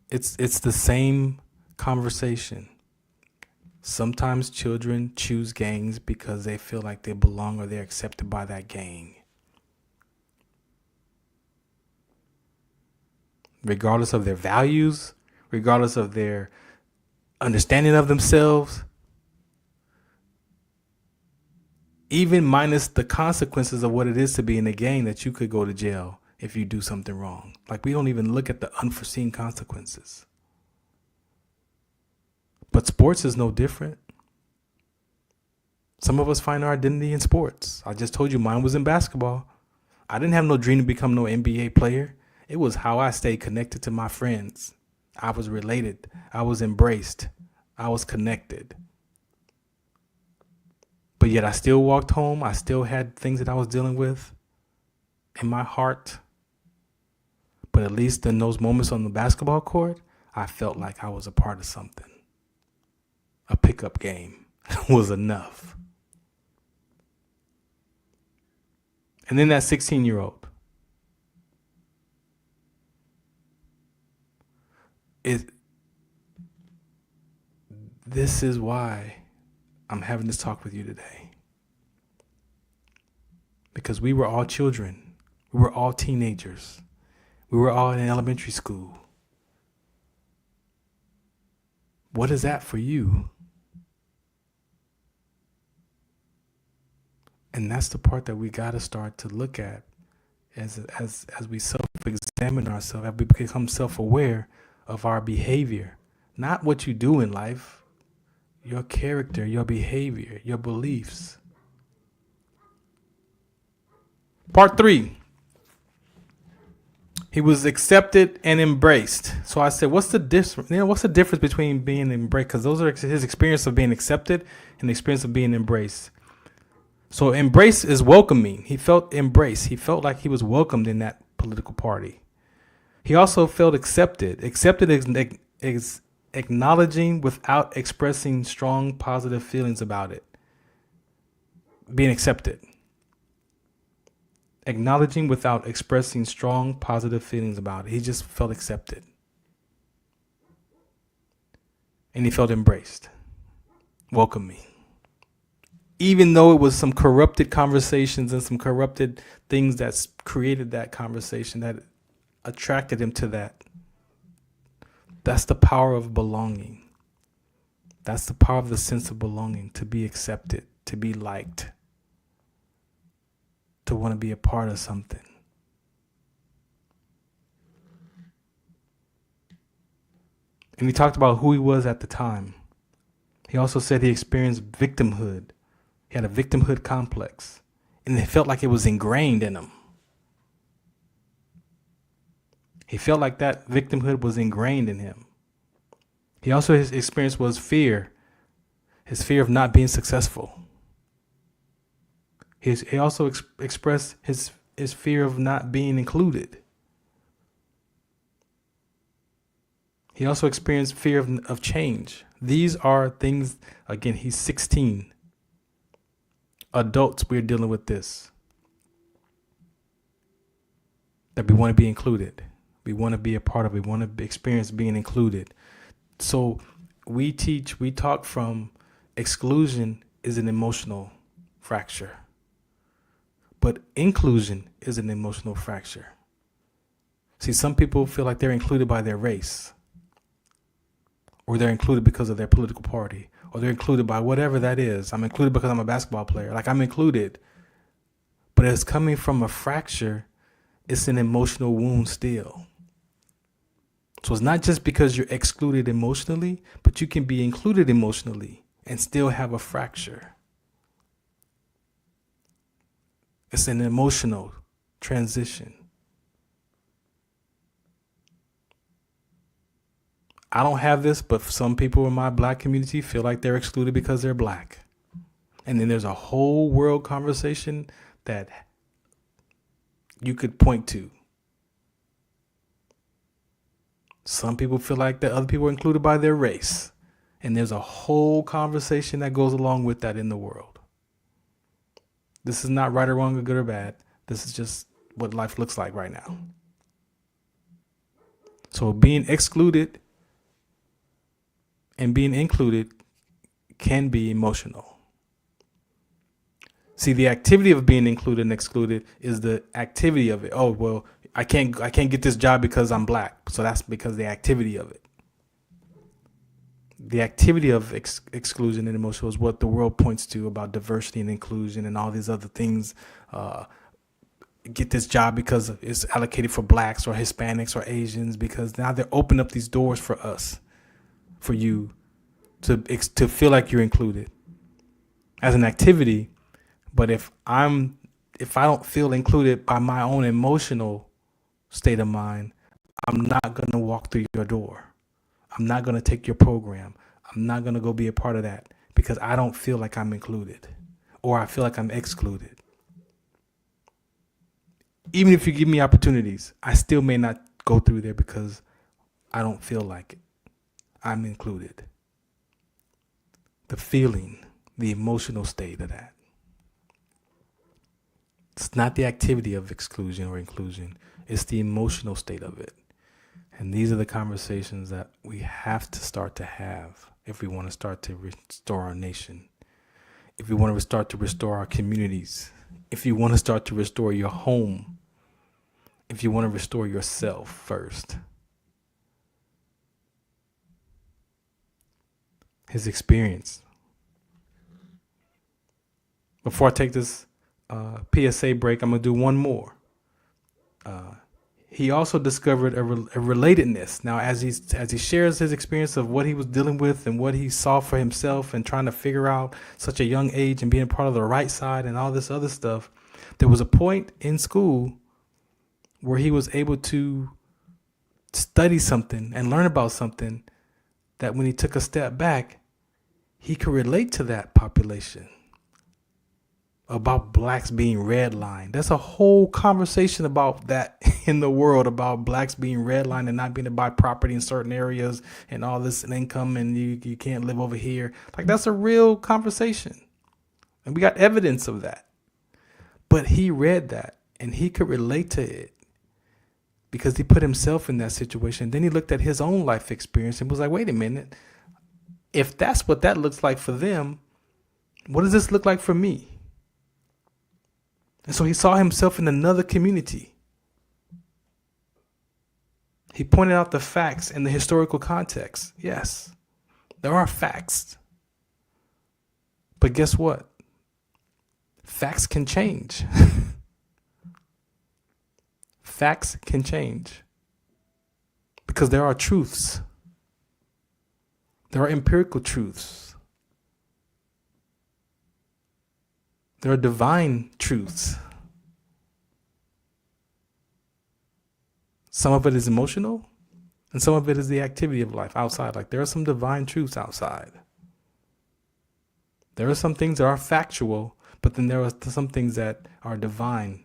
D: It's the same conversation. Sometimes children choose gangs because they feel like they belong or they're accepted by that gang. Regardless of their values, regardless of their understanding of themselves, even minus the consequences of what it is to be in a gang, that you could go to jail if you do something wrong. Like, we don't even look at the unforeseen consequences. But sports is no different. Some of us find our identity in sports. I just told you mine was in basketball. I didn't have no dream to become no NBA player. It was how I stayed connected to my friends. I was related. I was embraced. I was connected. But yet I still walked home. I still had things that I was dealing with in my heart. But at least in those moments on the basketball court, I felt like I was a part of something. A pickup game was enough. And then that 16-year-old. This is why I'm having this talk with you today. Because we were all children. We were all teenagers. We were all in elementary school. What is that for you? And that's the part that we got to start to look at as we self-examine ourselves, as we become self-aware of our behavior. Not what you do in life, your character, your behavior, your beliefs. Part 3. He was accepted and embraced. So I said, what's the difference? What's the difference between being embraced? Because those are his experience of being accepted and the experience of being embraced. So embrace is welcoming. He felt embraced. He felt like he was welcomed in that political party. He also felt accepted. Accepted is acknowledging without expressing strong positive feelings about it. Being accepted. Acknowledging without expressing strong positive feelings about it. He just felt accepted. And he felt embraced. Welcoming. Even though it was some corrupted conversations and some corrupted things that created that conversation, that attracted him to that. That's the power of belonging. That's the power of the sense of belonging, to be accepted, to be liked, to want to be a part of something. And he talked about who he was at the time. He also said he experienced victimhood. He had a victimhood complex, and it felt like it was ingrained in him. He felt like that victimhood was ingrained in him. He also, his experience was fear, his fear of not being successful. He also expressed his fear of not being included. He also experienced fear of change. These are things, again, he's 16. Adults, we're dealing with this. That we want to be included. We want to be a part of it. We want to experience being included. So we talk from exclusion is an emotional fracture. But inclusion is an emotional fracture. See, some people feel like they're included by their race, or they're included because of their political party, or they're included by whatever that is. I'm included because I'm a basketball player. Like, I'm included. But it's coming from a fracture. It's an emotional wound still. So it's not just because you're excluded emotionally, but you can be included emotionally and still have a fracture. It's an emotional transition. I don't have this, but some people in my black community feel like they're excluded because they're black. And then there's a whole world conversation that you could point to. Some people feel like that other people are included by their race. And there's a whole conversation that goes along with that in the world. This is not right or wrong or good or bad. This is just what life looks like right now. So being excluded and being included can be emotional. See, the activity of being included and excluded is the activity of it. Oh, well, I can't get this job because I'm black. So that's because the activity of it. The activity of exclusion and emotion is what the world points to about diversity and inclusion and all these other things. Get this job because it's allocated for blacks or Hispanics or Asians, because now they're opening up these doors for us, for you to feel like you're included as an activity. But if I don't feel included by my own emotional state of mind, I'm not going to walk through your door. I'm not going to take your program. I'm not going to go be a part of that because I don't feel like I'm included, or I feel like I'm excluded. Even if you give me opportunities, I still may not go through there because I don't feel like it. I'm included. The feeling, the emotional state of that. It's not the activity of exclusion or inclusion. It's the emotional state of it. And these are the conversations that we have to start to have if we want to start to restore our nation, if we want to start to restore our communities, if you want to start to restore your home, if you want to restore yourself first. His experience. Before I take this PSA break, I'm going to do one more. He also discovered a relatedness. Now, as he shares his experience of what he was dealing with and what he saw for himself and trying to figure out such a young age and being a part of the right side and all this other stuff, there was a point in school where he was able to study something and learn about something that when he took a step back, he could relate to that population. About blacks being redlined. There's a whole conversation about that in the world, about blacks being redlined and not being able to buy property in certain areas and all this income, and you can't live over here. Like, that's a real conversation. And we got evidence of that. But he read that and he could relate to it because he put himself in that situation. Then he looked at his own life experience and was like, wait a minute. If that's what that looks like for them, what does this look like for me? And so he saw himself in another community. He pointed out the facts and the historical context. Yes, there are facts. But guess what? Facts can change. Facts can change. Because there are truths. There are empirical truths. There are divine truths. Some of it is emotional, and some of it is the activity of life outside. Like there are some divine truths outside. There are some things that are factual, but then there are some things that are divine.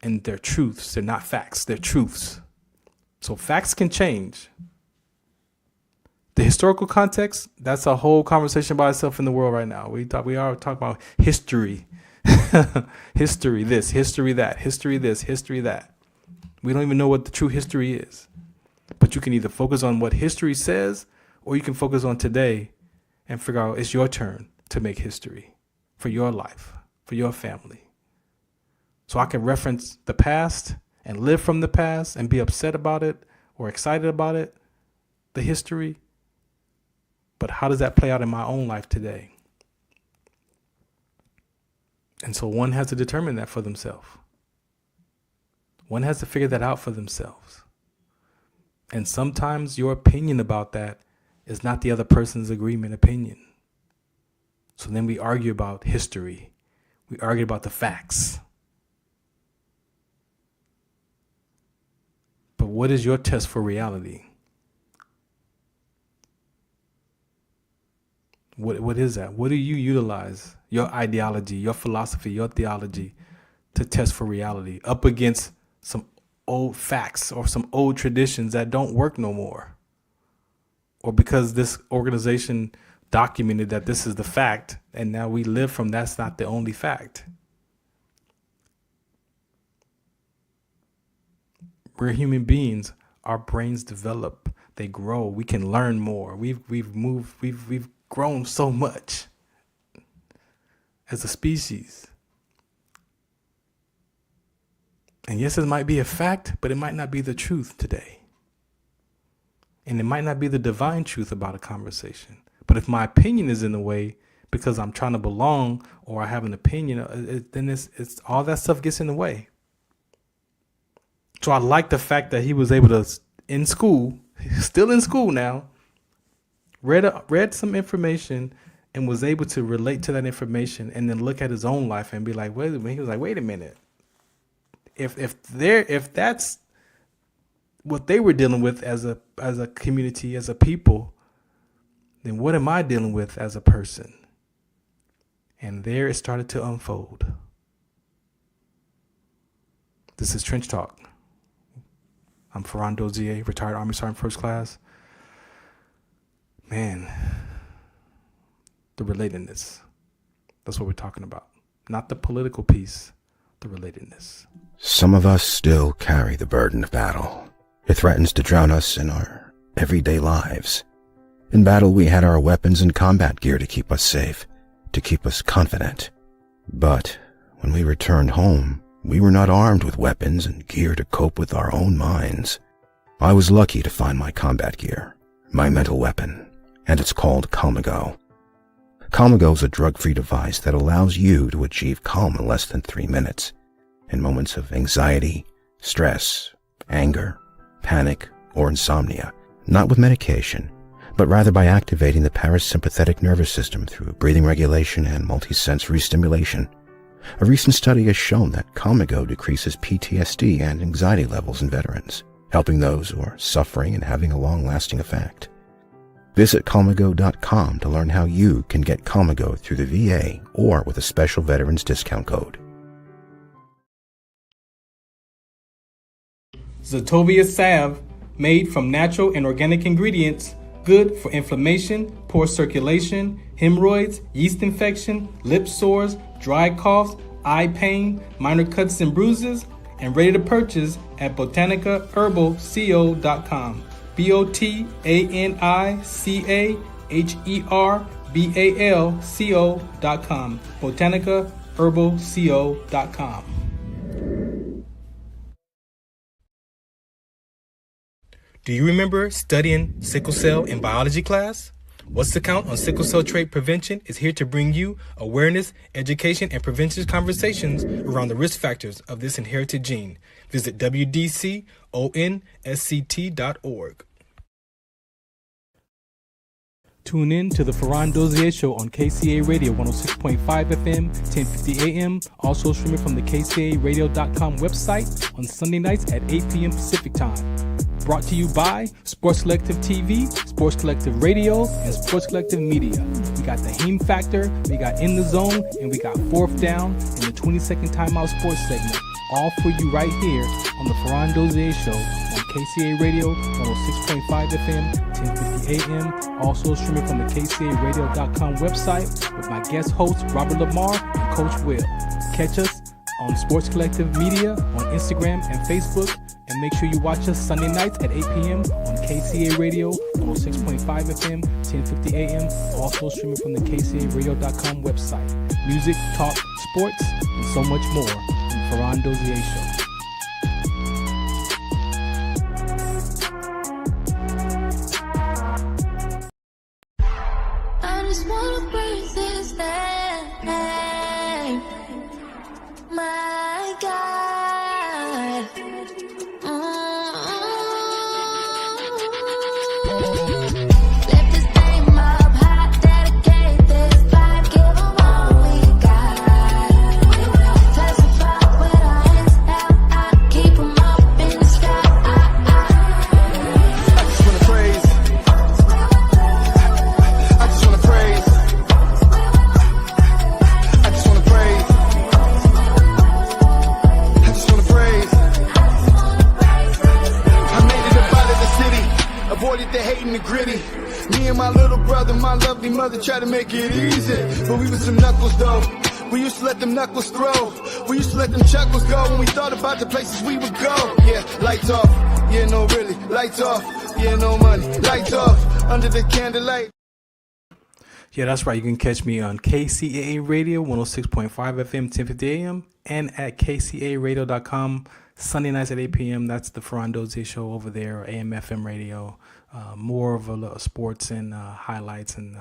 D: And they're truths. They're not facts. They're truths. So facts can change. The historical context, that's a whole conversation by itself in the world right now. We are talking about history. History this, history that, history this, history that. We don't even know what the true history is. But you can either focus on what history says, or you can focus on today and figure out it's your turn to make history for your life, for your family. So I can reference the past and live from the past and be upset about it or excited about it, the history. But how does that play out in my own life today? And so one has to determine that for themselves. One has to figure that out for themselves. And sometimes your opinion about that is not the other person's agreement opinion. So then we argue about history. We argue about the facts. But what is your test for reality? What is that? What do you utilize your ideology, your philosophy, your theology to test for reality up against some old facts or some old traditions that don't work no more? Or because this organization documented that this is the fact and now we live from that's not the only fact. We're human beings. Our brains develop, they grow. We can learn more. We've moved. We've grown so much as a species. And yes, it might be a fact, but it might not be the truth today. And it might not be the divine truth about a conversation. But if my opinion is in the way because I'm trying to belong or I have an opinion, then it's all that stuff gets in the way. So I like the fact that he was able to, in school, still in school now, read some information and was able to relate to that information and then look at his own life and be like, wait a minute. He was like, wait a minute. If that's what they were dealing with as a community, as a people, then what am I dealing with as a person? And there it started to unfold. This is Trench Talk. I'm Farron Dozier, retired Army Sergeant First Class. Man, the relatedness. That's what we're talking about. Not the political piece, the relatedness.
F: Some of us still carry the burden of battle. It threatens to drown us in our everyday lives. In battle, we had our weapons and combat gear to keep us safe, to keep us confident. But when we returned home, we were not armed with weapons and gear to cope with our own minds. I was lucky to find my combat gear, my mental weapon, and it's called Calmago. Calmago is a drug-free device that allows you to achieve calm in less than 3 minutes in moments of anxiety, stress, anger, panic, or insomnia, not with medication, but rather by activating the parasympathetic nervous system through breathing regulation and multisensory stimulation. A recent study has shown that Calmago decreases PTSD and anxiety levels in veterans, helping those who are suffering and having a long-lasting effect. Visit Calmago.com to learn how you can get Calmago through the VA or with a special veterans discount code.
D: Zetovia salve, made from natural and organic ingredients, good for inflammation, poor circulation, hemorrhoids, yeast infection, lip sores, dry coughs, eye pain, minor cuts and bruises, and ready to purchase at botanicaherbalco.com. botanicaherbalco.com. botanicaherbalco.com. Do you remember studying sickle cell in biology class? What's the Count on Sickle Cell Trait Prevention is here to bring you awareness, education, and prevention conversations around the risk factors of this inherited gene. Visit wdconsct.org. Tune in to the Farron Dozier Show on KCA Radio 106.5 FM, 1050 AM. Also streaming from the KCARadio.com website on Sunday nights at 8 p.m. Pacific Time. Brought to you by Sports Collective TV, Sports Collective Radio, and Sports Collective Media. We got the Heme Factor, we got In the Zone, and we got Fourth Down in the 20-second timeout sports segment. All for you right here on the Farron Dozier Show on KCA Radio 106.5 FM, 1050 AM. Also streaming from the KCARadio.com website with my guest hosts Robert Lamar and Coach Will. Catch us on Sports Collective Media on Instagram and Facebook. And make sure you watch us Sunday nights at 8 p.m. on KCA Radio 106.5 FM, 1050 AM. Also streaming from the KCARadio.com website. Music, talk, sports, and so much more. Farron Dozier Show.
J: I just wanna breathe this name, my God. Lift this name up high, dedicate this life, give 'em all we got. Testify with our hands out, I keep 'em up in the sky.
K: I just wanna praise. I just wanna praise. I just wanna praise. I just wanna praise. I made it up out of the city, avoided the hate and the gritty. Me and my little brother, my lovely mother tried to make it easy, but we was some knuckles though. We used to let them knuckles throw. We used to let them chuckles go when we thought about the places we would go. Yeah, lights off. Yeah, no really. Lights off. Yeah, no money. Lights off. Under the candlelight.
D: Yeah, that's right. You can catch me on KCAA Radio 106.5 FM, 1050 AM, and at KCARadio.com Sunday nights at 8 p.m. That's the Farron Dozier Show over there, AM/FM radio. More of a sports and highlights, and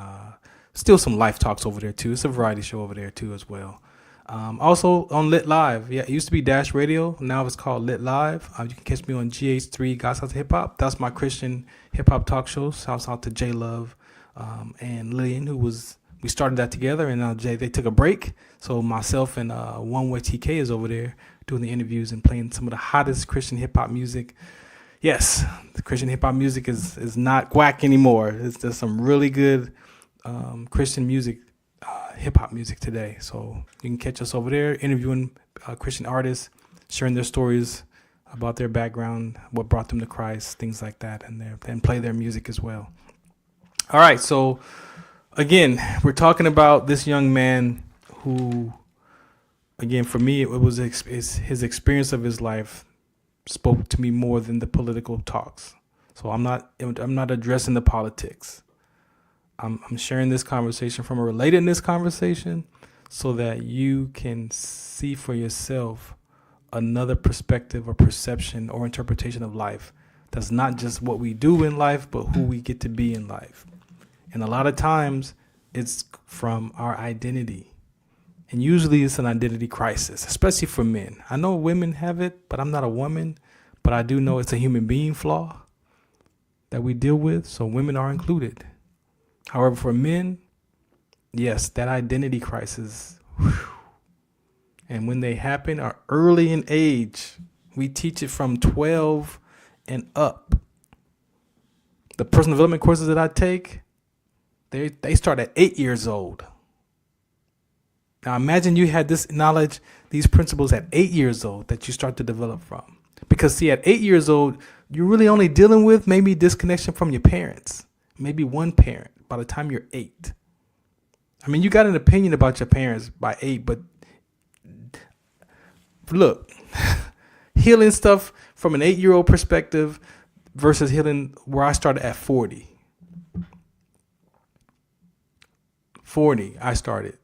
D: still some life talks over there too. It's a variety show over there too as well. Also on Lit Live. Yeah, it used to be Dash Radio. Now it's called Lit Live. You can catch me on GH3 God's House of Hip Hop. That's my Christian hip hop talk show. Shouts out to J Love and Lillian, we started that together, and now Jay, they took a break. So myself and One Way TK is over there doing the interviews and playing some of the hottest Christian hip hop music. Yes, the Christian hip hop music is not whack anymore. It's just some really good Christian music, hip hop music today. So you can catch us over there interviewing Christian artists, sharing their stories about their background, what brought them to Christ, things like that, and play their music as well. All right, so again, we're talking about this young man who, again, for me, it was his experience of his life spoke to me more than the political talks. So I'm not addressing the politics. I'm sharing this conversation from a relatedness conversation so that you can see for yourself another perspective or perception or interpretation of life. That's not just what we do in life, but who we get to be in life. And a lot of times it's from our identity. And usually it's an identity crisis, especially for men. I know women have it, but I'm not a woman. But I do know it's a human being flaw that we deal with. So women are included. However, for men, yes, that identity crisis. Whew, and when they happen are early in age. We teach it from 12 and up. The personal development courses that I take, they start at 8 years old. Now imagine you had this knowledge, these principles at 8 years old that you start to develop from. Because see, at 8 years old, you're really only dealing with maybe disconnection from your parents, maybe one parent by the time you're 8. I mean, you got an opinion about your parents by 8, but look, healing stuff from an 8-year-old perspective versus healing where I started at 40. 40, I started.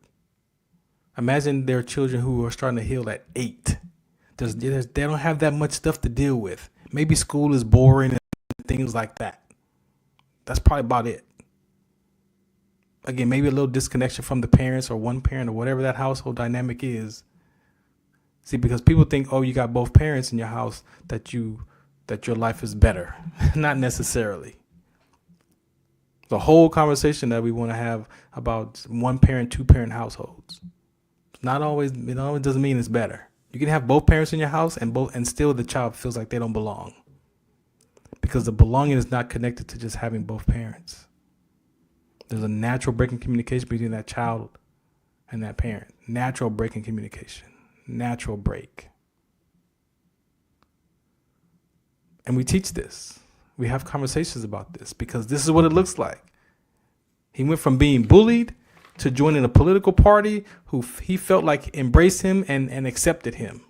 D: Imagine there are children who are starting to heal at 8. They don't have that much stuff to deal with. Maybe school is boring and things like that. That's probably about it. Again, maybe a little disconnection from the parents or one parent or whatever that household dynamic is. See, because people think, oh, you got both parents in your house, that your life is better. Not necessarily. The whole conversation that we want to have about one parent, two parent households. Not always, it always doesn't mean it's better. You can have both parents in your house and still the child feels like they don't belong. Because the belonging is not connected to just having both parents. There's a natural break in communication between that child and that parent. Natural break in communication. Natural break. And we teach this. We have conversations about this because this is what it looks like. He went from being bullied to joining a political party who he felt like embraced him and accepted him.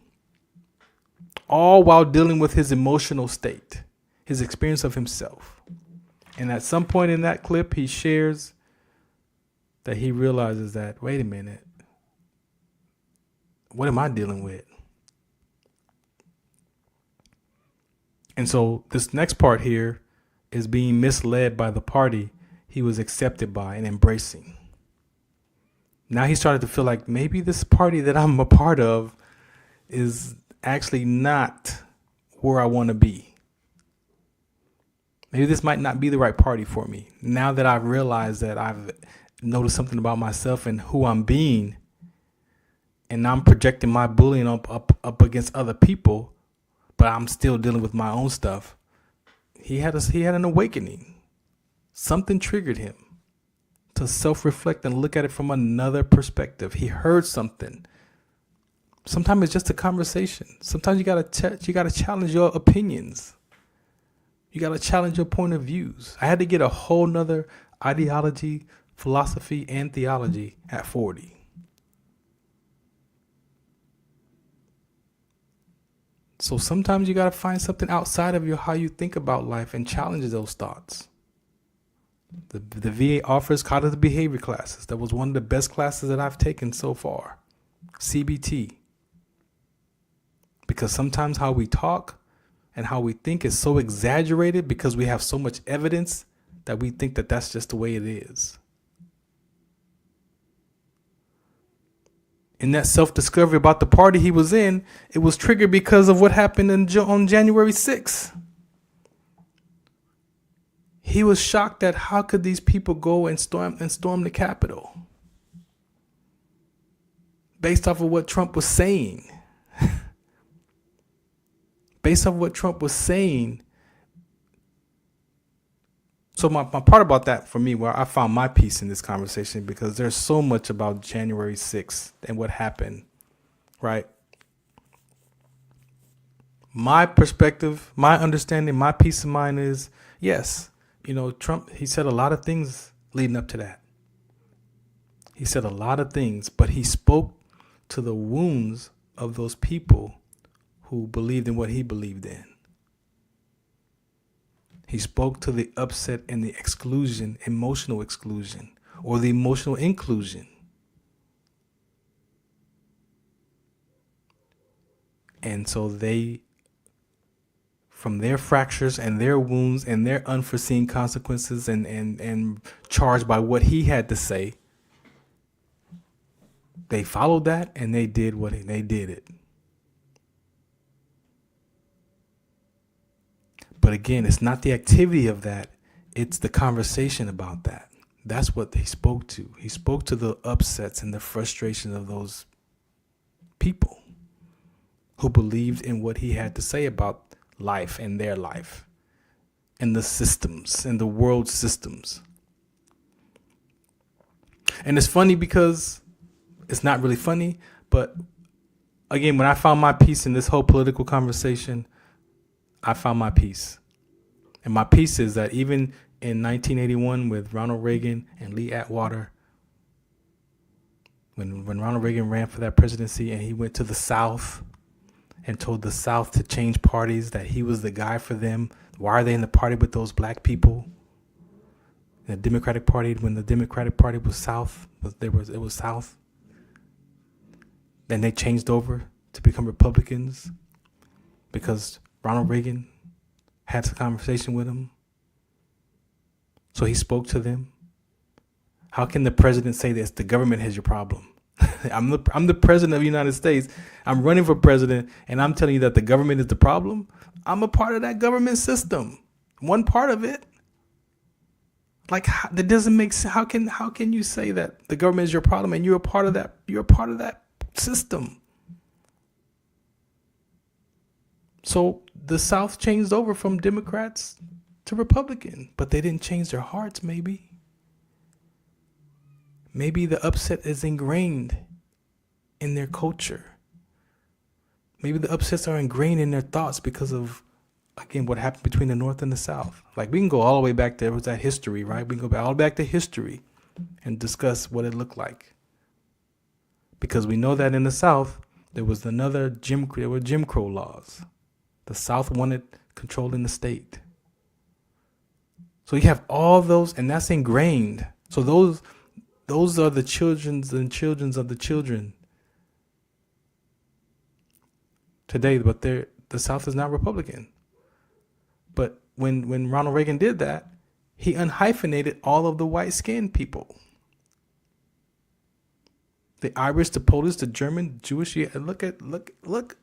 D: All while dealing with his emotional state, his experience of himself. And at some point in that clip, he shares that he realizes that, wait a minute, what am I dealing with? And so this next part here is being misled by the party he was accepted by and embracing. Now he started to feel like maybe this party that I'm a part of is actually not where I want to be. Maybe this might not be the right party for me. Now that I've realized that I've noticed something about myself and who I'm being, and I'm projecting my bullying up against other people, but I'm still dealing with my own stuff. He had an awakening. Something triggered him to self-reflect and look at it from another perspective. He heard something. Sometimes it's just a conversation. Sometimes you gotta challenge your opinions. You gotta challenge your point of views. I had to get a whole nother ideology, philosophy, and theology at 40. So sometimes you got to find something outside of how you think about life and challenge those thoughts. The VA offers cognitive behavior classes. That was one of the best classes that I've taken so far. CBT. Because sometimes how we talk and how we think is so exaggerated because we have so much evidence that we think that that's just the way it is. In that self-discovery about the party he was in, it was triggered because of what happened on January 6th. He was shocked at how could these people go and storm the Capitol based off of what Trump was saying. Based off what Trump was saying. So my part about that for me, where I found my peace in this conversation, because there's so much about January 6th and what happened, right? My perspective, my understanding, my peace of mind is, yes, Trump, he said a lot of things leading up to that. He said a lot of things, but he spoke to the wounds of those people who believed in what he believed in. He spoke to the upset and the exclusion, emotional exclusion, or the emotional inclusion. And so they, from their fractures and their wounds and their unforeseen consequences and charged by what he had to say, they followed that and they did they did it. But again, it's not the activity of that. It's the conversation about that. That's what he spoke to. He spoke to the upsets and the frustration of those people who believed in what he had to say about life and their life and the systems and the world systems. And it's funny because it's not really funny, but again, when I found my peace in this whole political conversation, I found my peace. And my peace is that even in 1981 with Ronald Reagan and Lee Atwater, when Ronald Reagan ran for that presidency and he went to the South and told the South to change parties, that he was the guy for them. Why are they in the party with those black people? The Democratic Party, when the Democratic Party was South, it was South. Then they changed over to become Republicans because Ronald Reagan had a conversation with him. So he spoke to them. How can the president say this? The government has your problem. I'm the president of the United States. I'm running for president, and I'm telling you that the government is the problem. I'm a part of that government system. One part of it. Like, that doesn't make sense. How can you say that the government is your problem and you're a part of that? You're a part of that system. So the South changed over from Democrats to Republican, but they didn't change their hearts. Maybe the upset is ingrained in their culture. Maybe the upsets are ingrained in their thoughts because of, again, what happened between the North and the South. Like, we can go all the way back to, that history, right? We can go all the way back to history and discuss what it looked like. Because we know that in the South, there was Jim Crow laws. The South wanted control in the state. So you have all those, and that's ingrained. So those are the children's and children's of the children today, but the South is not Republican. But when Ronald Reagan did that, he unhyphenated all of the white-skinned people. The Irish, the Polish, the German, Jewish. Look.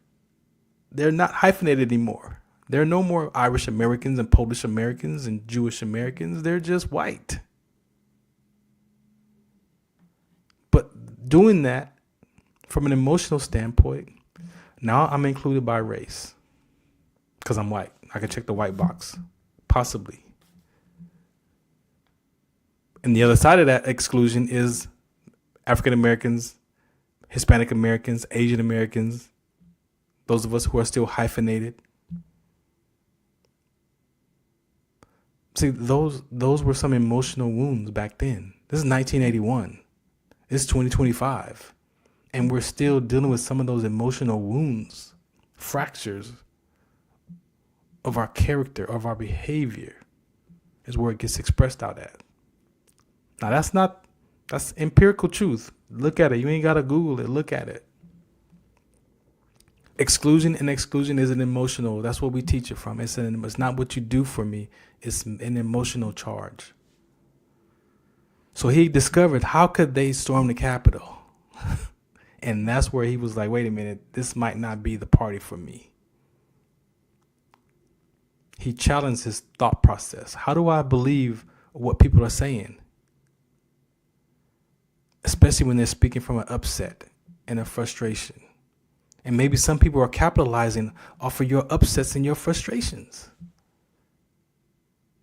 D: They're not hyphenated anymore. There are no more Irish Americans and Polish Americans and Jewish Americans. They're just white. But doing that from an emotional standpoint, now I'm included by race because I'm white. I can check the white box, possibly. And the other side of that exclusion is African Americans, Hispanic Americans, Asian Americans, those of us who are still hyphenated. See, those were some emotional wounds back then. This is 1981. It's 2025. And we're still dealing with some of those emotional wounds, fractures of our character, of our behavior, is where it gets expressed out at. Now, that's empirical truth. Look at it. You ain't got to Google it. Look at it. Exclusion is an emotional. That's what we teach it from. It's not what you do for me. It's an emotional charge. So he discovered, how could they storm the Capitol? And that's where he was like, wait a minute, this might not be the party for me. He challenged his thought process. How do I believe what people are saying? Especially when they're speaking from an upset and a frustration. And maybe some people are capitalizing off of your upsets and your frustrations.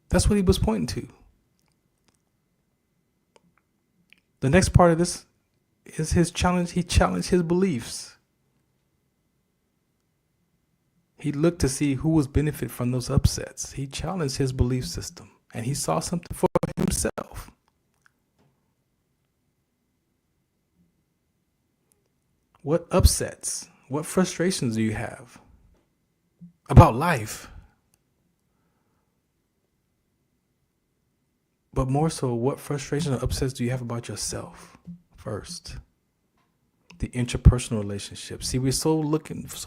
D: That's what he was pointing to. The next part of this is his challenge. He challenged his beliefs. He looked to see who was benefit from those upsets. He challenged his belief system, and he saw something for himself. What upsets, what frustrations do you have about life? But more so, what frustrations or upsets do you have about yourself first? The interpersonal relationship. See, we're so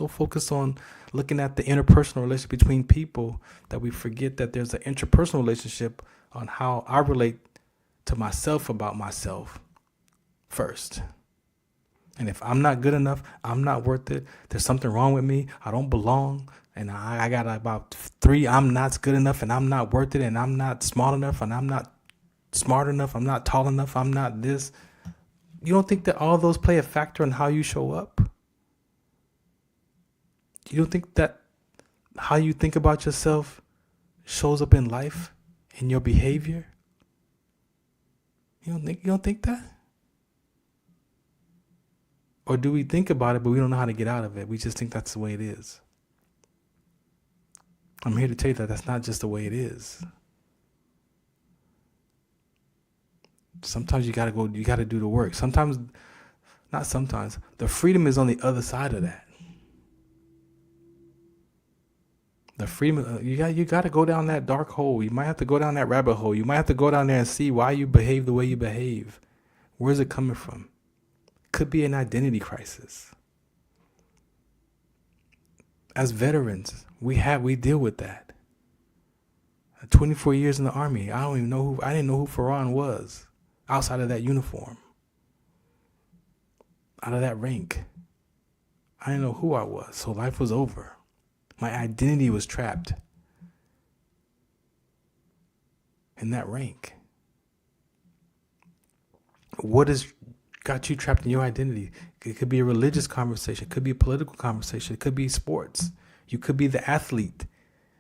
D: focused on looking at the interpersonal relationship between people that we forget that there's an interpersonal relationship on how I relate to myself about myself first. And if I'm not good enough, I'm not worth it, there's something wrong with me, I don't belong, and I got about 3 I'm not good enough, and I'm not worth it, and I'm not smart enough, and I'm not smart enough, I'm not tall enough, I'm not this. You don't think that all those play a factor in how you show up? You don't think that how you think about yourself shows up in life, in your behavior? You don't think that? Or do we think about it, but we don't know how to get out of it? We just think that's the way it is. I'm here to tell you that that's not just the way it is. Sometimes you gotta do the work. Not sometimes. The freedom is on the other side of that. The freedom, you gotta go down that dark hole. You might have to go down that rabbit hole. You might have to go down there and see why you behave the way you behave. Where's it coming from? Could be an identity crisis. As veterans, we deal with that. 24 years in the Army, I didn't know who Farron was outside of that uniform, out of that rank. I didn't know who I was, so life was over. My identity was trapped in that rank. What has got you trapped in your identity? It could be a religious conversation. It could be a political conversation. It could be sports. You could be the athlete.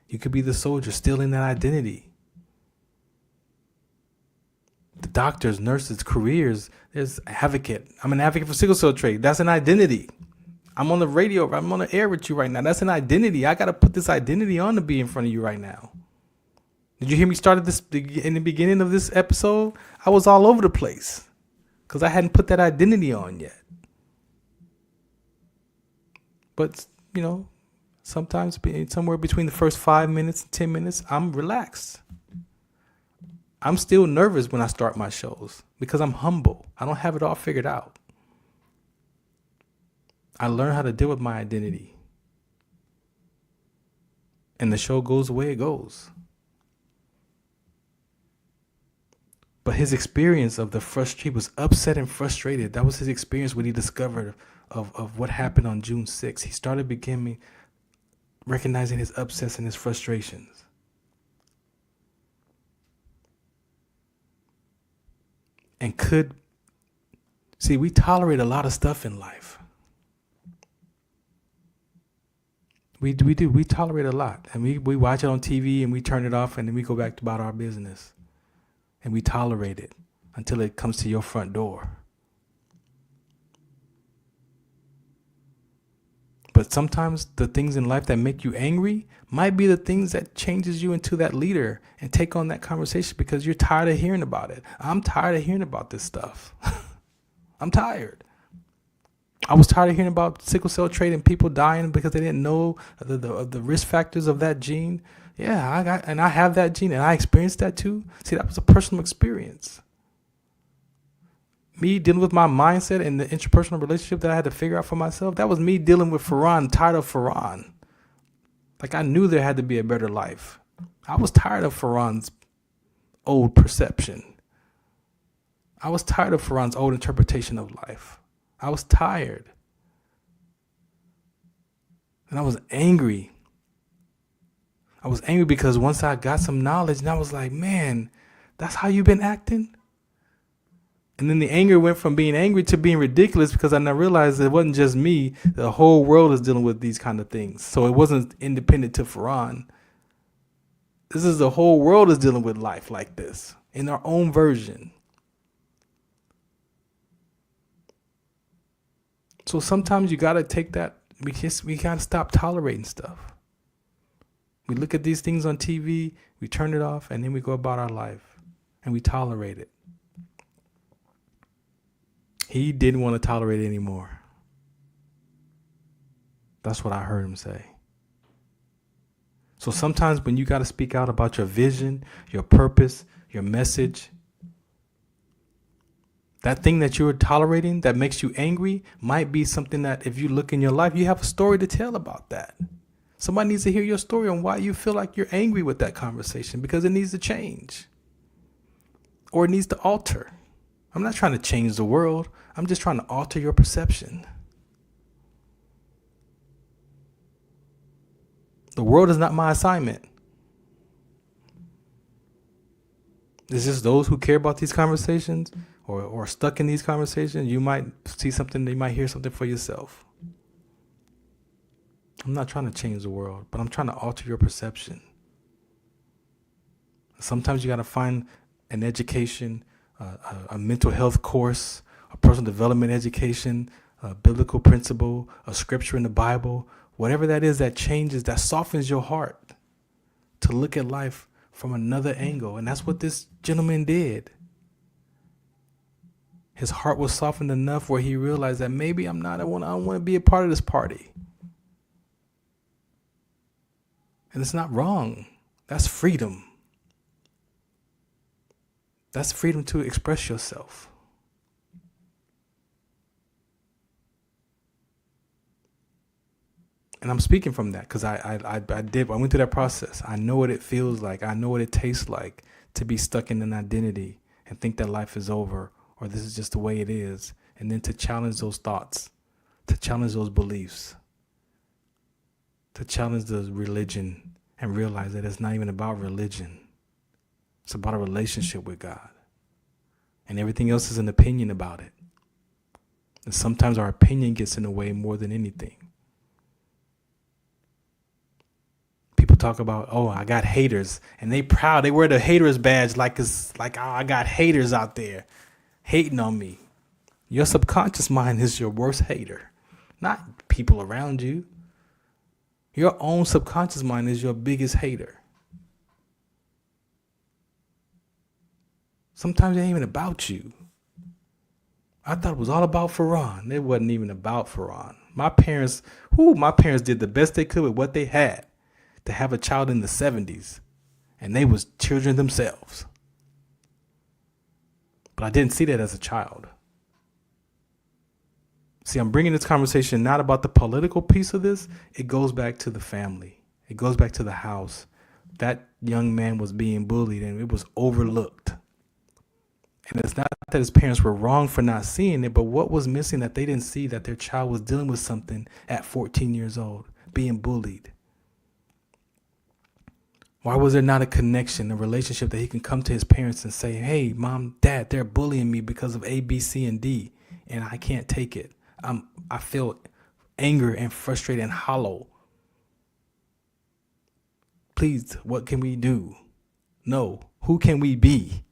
D: You could be the soldier still in that identity. The doctors, nurses, careers. There's advocate. I'm an advocate for sickle cell trait. That's an identity. I'm on the radio. I'm on the air with you right now. That's an identity. I got to put this identity on to be in front of you right now. Did you hear me start this in the beginning of this episode? I was all over the place because I hadn't put that identity on yet. But, you know, sometimes somewhere between the first 5 minutes and 10 minutes, I'm relaxed. I'm still nervous when I start my shows because I'm humble. I don't have it all figured out. I learn how to deal with my identity. And the show goes the way it goes. But his experience of he was upset and frustrated. That was his experience when he discovered of what happened on June 6th. He started recognizing his upsets and his frustrations. And we tolerate a lot of stuff in life. We do. We tolerate a lot. And we watch it on TV and we turn it off and then we go back about our business. And we tolerate it until it comes to your front door. But sometimes the things in life that make you angry might be the things that changes you into that leader and take on that conversation because you're tired of hearing about it. I'm tired of hearing about this stuff. I'm tired. I was tired of hearing about sickle cell trait and people dying because they didn't know the risk factors of that gene. Yeah, I have that gene and I experienced that too. See, that was a personal experience. Me dealing with my mindset and the interpersonal relationship that I had to figure out for myself. That was me dealing with Farron, tired of Farron. Like I knew there had to be a better life. I was tired of Farron's old perception. I was tired of Farron's old interpretation of life. I was tired. And I was angry. I was angry because once I got some knowledge and I was like, man, that's how you've been acting? And then the anger went from being angry to being ridiculous because I now realized it wasn't just me. The whole world is dealing with these kind of things. So it wasn't independent to Farron. This is the whole world is dealing with life like this in our own version. So sometimes you got to take that. We got to stop tolerating stuff. We look at these things on TV, we turn it off, and then we go about our life and we tolerate it. He didn't want to tolerate it anymore. That's what I heard him say. So sometimes when you got to speak out about your vision, your purpose, your message, that thing that you're tolerating that makes you angry might be something that if you look in your life, you have a story to tell about that. Somebody needs to hear your story on why you feel like you're angry with that conversation because it needs to change or it needs to alter. I'm not trying to change the world. I'm just trying to alter your perception. The world is not my assignment. It's just those who care about these conversations or stuck in these conversations. You might see something, you might hear something for yourself. I'm not trying to change the world, but I'm trying to alter your perception. Sometimes you got to find an education, a mental health course, a personal development education, a biblical principle, a scripture in the Bible, whatever that is that changes, that softens your heart to look at life from another angle. And that's what this gentleman did. His heart was softened enough where he realized that maybe I don't want to be a part of this party. And it's not wrong. That's freedom. That's freedom to express yourself. And I'm speaking from that because I went through that process. I know what it feels like. I know what it tastes like to be stuck in an identity and think that life is over or this is just the way it is. And then to challenge those thoughts, to challenge those beliefs, to challenge the religion and realize that it's not even about religion. It's about a relationship with God. And everything else is an opinion about it. And sometimes our opinion gets in the way more than anything. People talk about, oh, I got haters, and they proud. They wear the haters badge like it's like, oh, I got haters out there hating on me. Your subconscious mind is your worst hater, not people around you. Your own subconscious mind is your biggest hater. Sometimes it ain't even about you. I thought it was all about Farron. It wasn't even about Farron. My parents did the best they could with what they had to have a child in the 70s. And they was children themselves. But I didn't see that as a child. See, I'm bringing this conversation not about the political piece of this. It goes back to the family. It goes back to the house. That young man was being bullied and it was overlooked. And it's not that his parents were wrong for not seeing it, but what was missing that they didn't see that their child was dealing with something at 14 years old, being bullied. Why was there not a connection, a relationship that he can come to his parents and say, hey, mom, dad, they're bullying me because of A, B, C, and D, and I can't take it. I feel anger and frustrated and hollow. Please, what can we do? No, who can we be?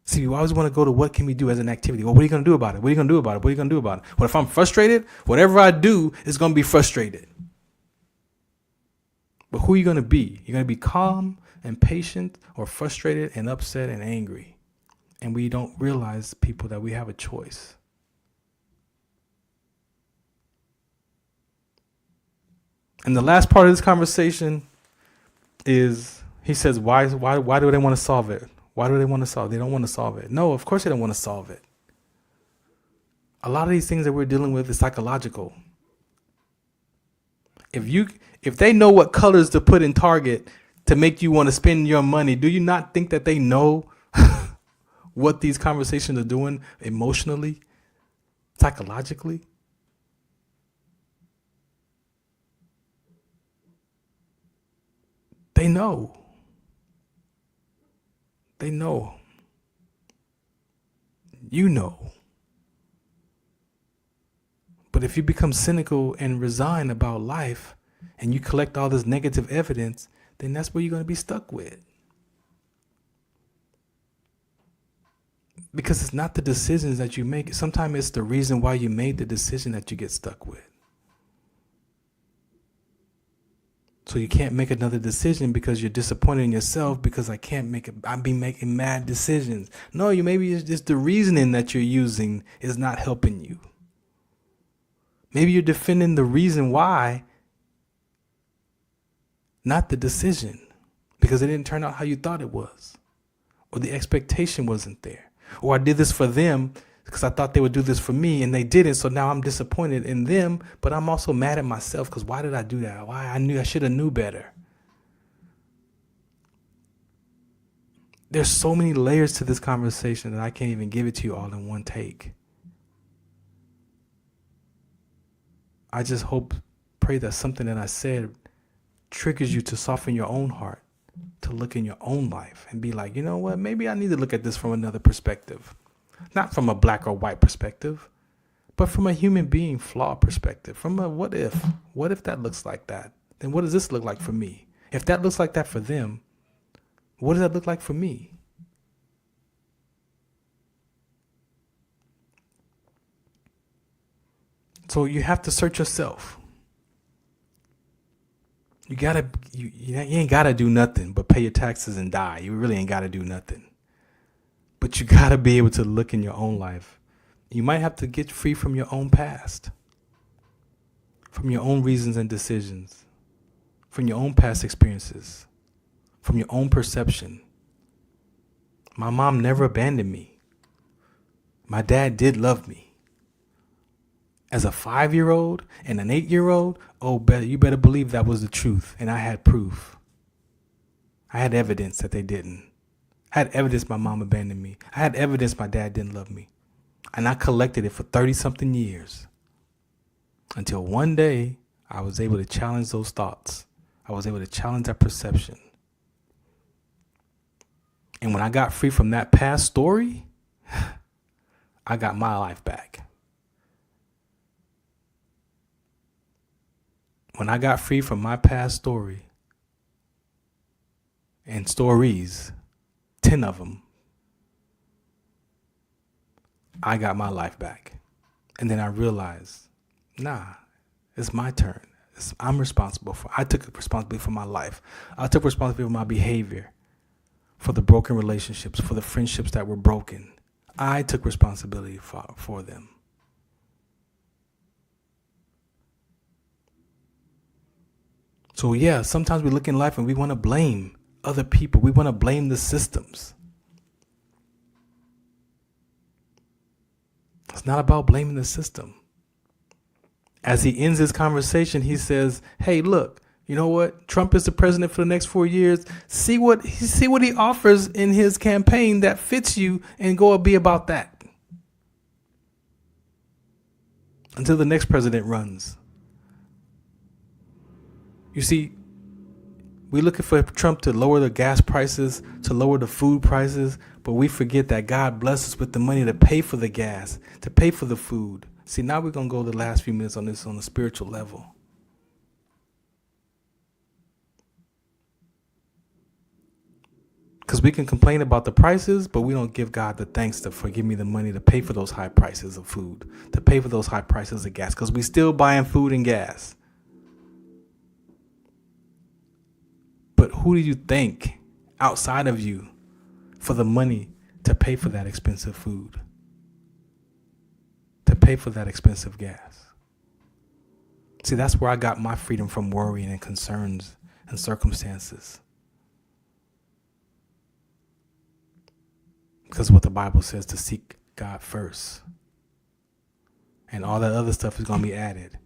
D: See, we always want to go to what can we do as an activity. Well, what are you going to do about it? What are you going to do about it? What are you going to do about it? Well, if I'm frustrated, whatever I do is going to be frustrated. But who are you going to be? You're going to be calm and patient, or frustrated and upset and angry. And we don't realize, people, that we have a choice. And the last part of this conversation is, he says, why do they want to solve it? Why do they want to solve it? They don't want to solve it. No, of course they don't want to solve it. A lot of these things that we're dealing with is psychological. If they know what colors to put in Target to make you want to spend your money, do you not think that they know what these conversations are doing emotionally, psychologically? They know. They know. You know. But if you become cynical and resign about life and you collect all this negative evidence, then that's where you're going to be stuck with. Because it's not the decisions that you make. Sometimes it's the reason why you made the decision that you get stuck with. So you can't make another decision because you're disappointed in yourself because I've been making mad decisions. No, maybe it's just the reasoning that you're using is not helping you. Maybe you're defending the reason why, not the decision, because it didn't turn out how you thought it was, or the expectation wasn't there, or I did this for them because I thought they would do this for me and they didn't. So now I'm disappointed in them, but I'm also mad at myself because why did I do that? Why I should have knew better. There's so many layers to this conversation that I can't even give it to you all in one take. I just pray that something that I said triggers you to soften your own heart, to look in your own life and be like, you know what, maybe I need to look at this from another perspective. Not from a black or white perspective, but from a human being flawed perspective. From a what if that looks like that? Then what does this look like for me? If that looks like that for them, what does that look like for me? So you have to search yourself. You ain't gotta do nothing but pay your taxes and die. You really ain't gotta do nothing. But you gotta be able to look in your own life. You might have to get free from your own past, from your own reasons and decisions, from your own past experiences, from your own perception. My mom never abandoned me. My dad did love me. As a 5-year-old and an 8-year-old, you better believe that was the truth. And I had proof. I had evidence that they didn't. I had evidence my mom abandoned me. I had evidence my dad didn't love me. And I collected it for 30-something years. Until one day, I was able to challenge those thoughts. I was able to challenge that perception. And when I got free from that past story, I got my life back. When I got free from my past story and stories, 10 of them, I got my life back. And then I realized, nah, it's my turn. I'm responsible for. I took responsibility for my life. I took responsibility for my behavior, for the broken relationships, for the friendships that were broken. I took responsibility for them. So yeah, sometimes we look in life and we want to blame other people. We want to blame the systems. It's not about blaming the system. As he ends his conversation, he says, hey, look, you know what? Trump is the president for the next 4 years. See what he offers in his campaign that fits you, and go be about that until the next president runs. You see, we're looking for Trump to lower the gas prices, to lower the food prices, but we forget that God blesses us with the money to pay for the gas, to pay for the food. See, now we're going to go the last few minutes on this on a spiritual level. Because we can complain about the prices, but we don't give God the thanks to forgive me the money to pay for those high prices of food, to pay for those high prices of gas, because we still buying food and gas. But who do you think outside of you for the money to pay for that expensive food, to pay for that expensive gas? See, that's where I got my freedom from worrying and concerns and circumstances. Because what the Bible says, to seek God first. And all that other stuff is going to be added.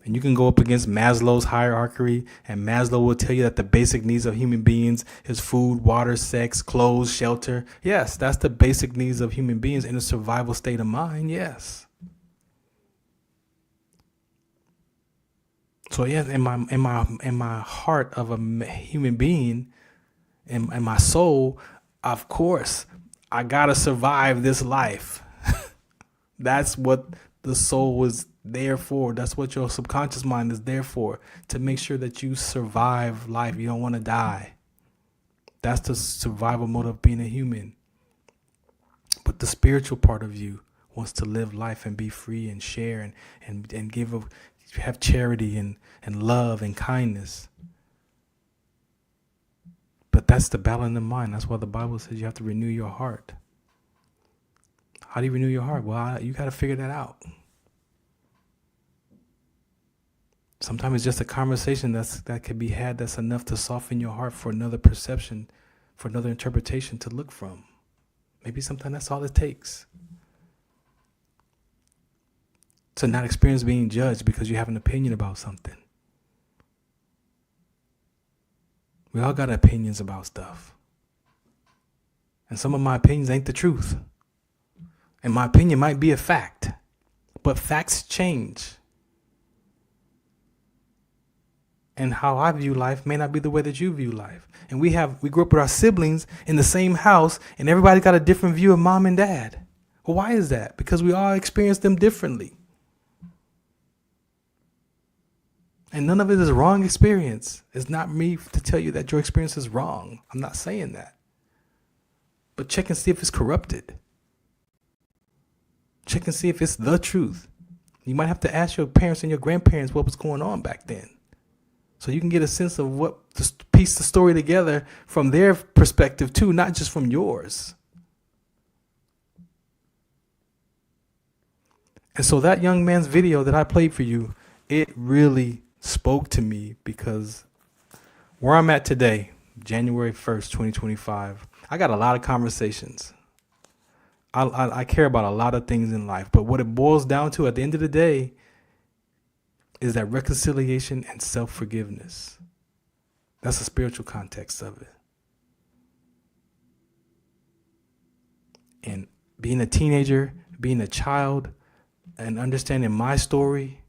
D: And you can go up against Maslow's hierarchy, and Maslow will tell you that the basic needs of human beings is food, water, sex, clothes, shelter. Yes, that's the basic needs of human beings in a survival state of mind. Yes. So yes, in my heart of a human being, in my soul, of course, I gotta survive this life. That's what the soul was there for. That's what your subconscious mind is there for, to make sure that you survive life. You don't want to die. That's the survival mode of being a human. But the spiritual part of you wants to live life and be free and share and give, have charity and love and kindness. But that's the battle in the mind. That's why the Bible says you have to renew your heart. How do you renew your heart? Well, you got to figure that out. Sometimes it's just a conversation that can be had that's enough to soften your heart for another perception, for another interpretation to look from. Maybe sometimes that's all it takes. To not experience being judged because you have an opinion about something. We all got opinions about stuff. And some of my opinions ain't the truth. And my opinion might be a fact. But facts change. And how I view life may not be the way that you view life. And we grew up with our siblings in the same house, and everybody got a different view of mom and dad. Well, why is that? Because we all experience them differently. And none of it is a wrong experience. It's not me to tell you that your experience is wrong. I'm not saying that. But check and see if it's corrupted. Check and see if it's the truth. You might have to ask your parents and your grandparents what was going on back then. So you can get a sense of what to piece the story together from their perspective too, not just from yours. And so that young man's video that I played for you, it really spoke to me, because where I'm at today, January 1st, 2025, I got a lot of conversations. I care about a lot of things in life, but what it boils down to at the end of the day is that reconciliation and self-forgiveness. That's the spiritual context of it. And being a teenager, being a child, and understanding my story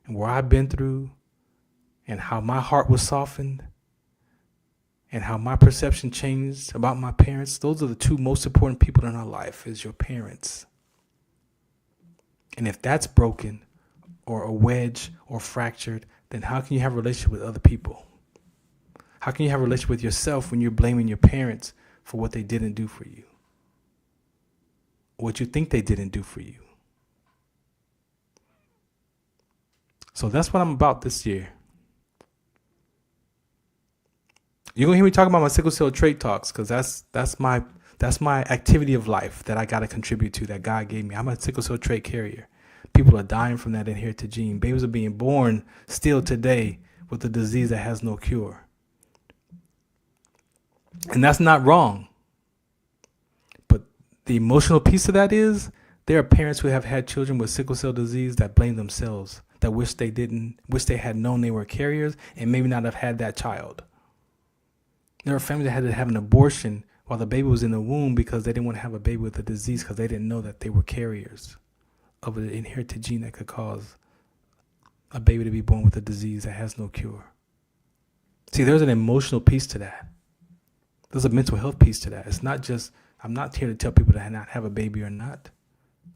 D: and where I've been through and how my heart was softened and how my perception changed about my parents, those are the two most important people in our life, is your parents. And if that's broken or a wedge or fractured, then how can you have a relationship with other people? How can you have a relationship with yourself when you're blaming your parents for what they didn't do for you? What you think they didn't do for you? So that's what I'm about this year. You're gonna hear me talk about my sickle cell trait talks, because that's my activity of life that I gotta contribute to, that God gave me. I'm a sickle cell trait carrier. People are dying from that inherited gene. Babies are being born still today with a disease that has no cure. And that's not wrong. But the emotional piece of that is there are parents who have had children with sickle cell disease that blame themselves, that wish they had known they were carriers and maybe not have had that child. There are families that had to have an abortion while the baby was in the womb because they didn't want to have a baby with a disease because they didn't know that they were carriers of an inherited gene that could cause a baby to be born with a disease that has no cure. See, there's an emotional piece to that. There's a mental health piece to that. It's not just, I'm not here to tell people to not have a baby or not.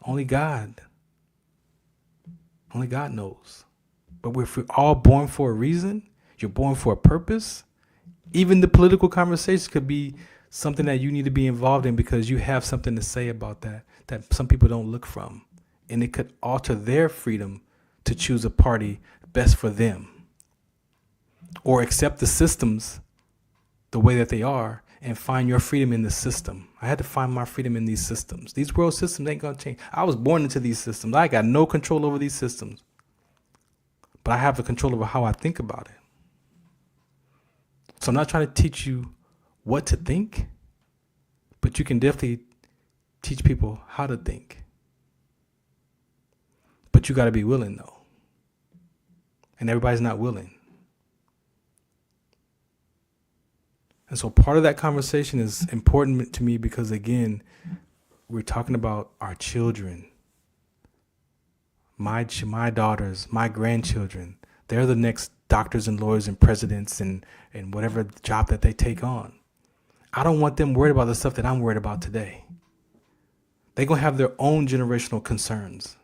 D: Only God knows. But if we're all born for a reason, you're born for a purpose. Even the political conversation could be something that you need to be involved in because you have something to say about that some people don't look from. And it could alter their freedom to choose a party best for them. Or accept the systems the way that they are and find your freedom in the system. I had to find my freedom in these systems. These world systems ain't gonna change. I was born into these systems. I got no control over these systems. But I have the control over how I think about it. So I'm not trying to teach you what to think, but you can definitely teach people how to think. But you got to be willing, though. And everybody's not willing. And so part of that conversation is important to me because, again, we're talking about our children, my daughters, my grandchildren. They're the next doctors and lawyers and presidents and whatever job that they take on. I don't want them worried about the stuff that I'm worried about today. They're going to have their own generational concerns.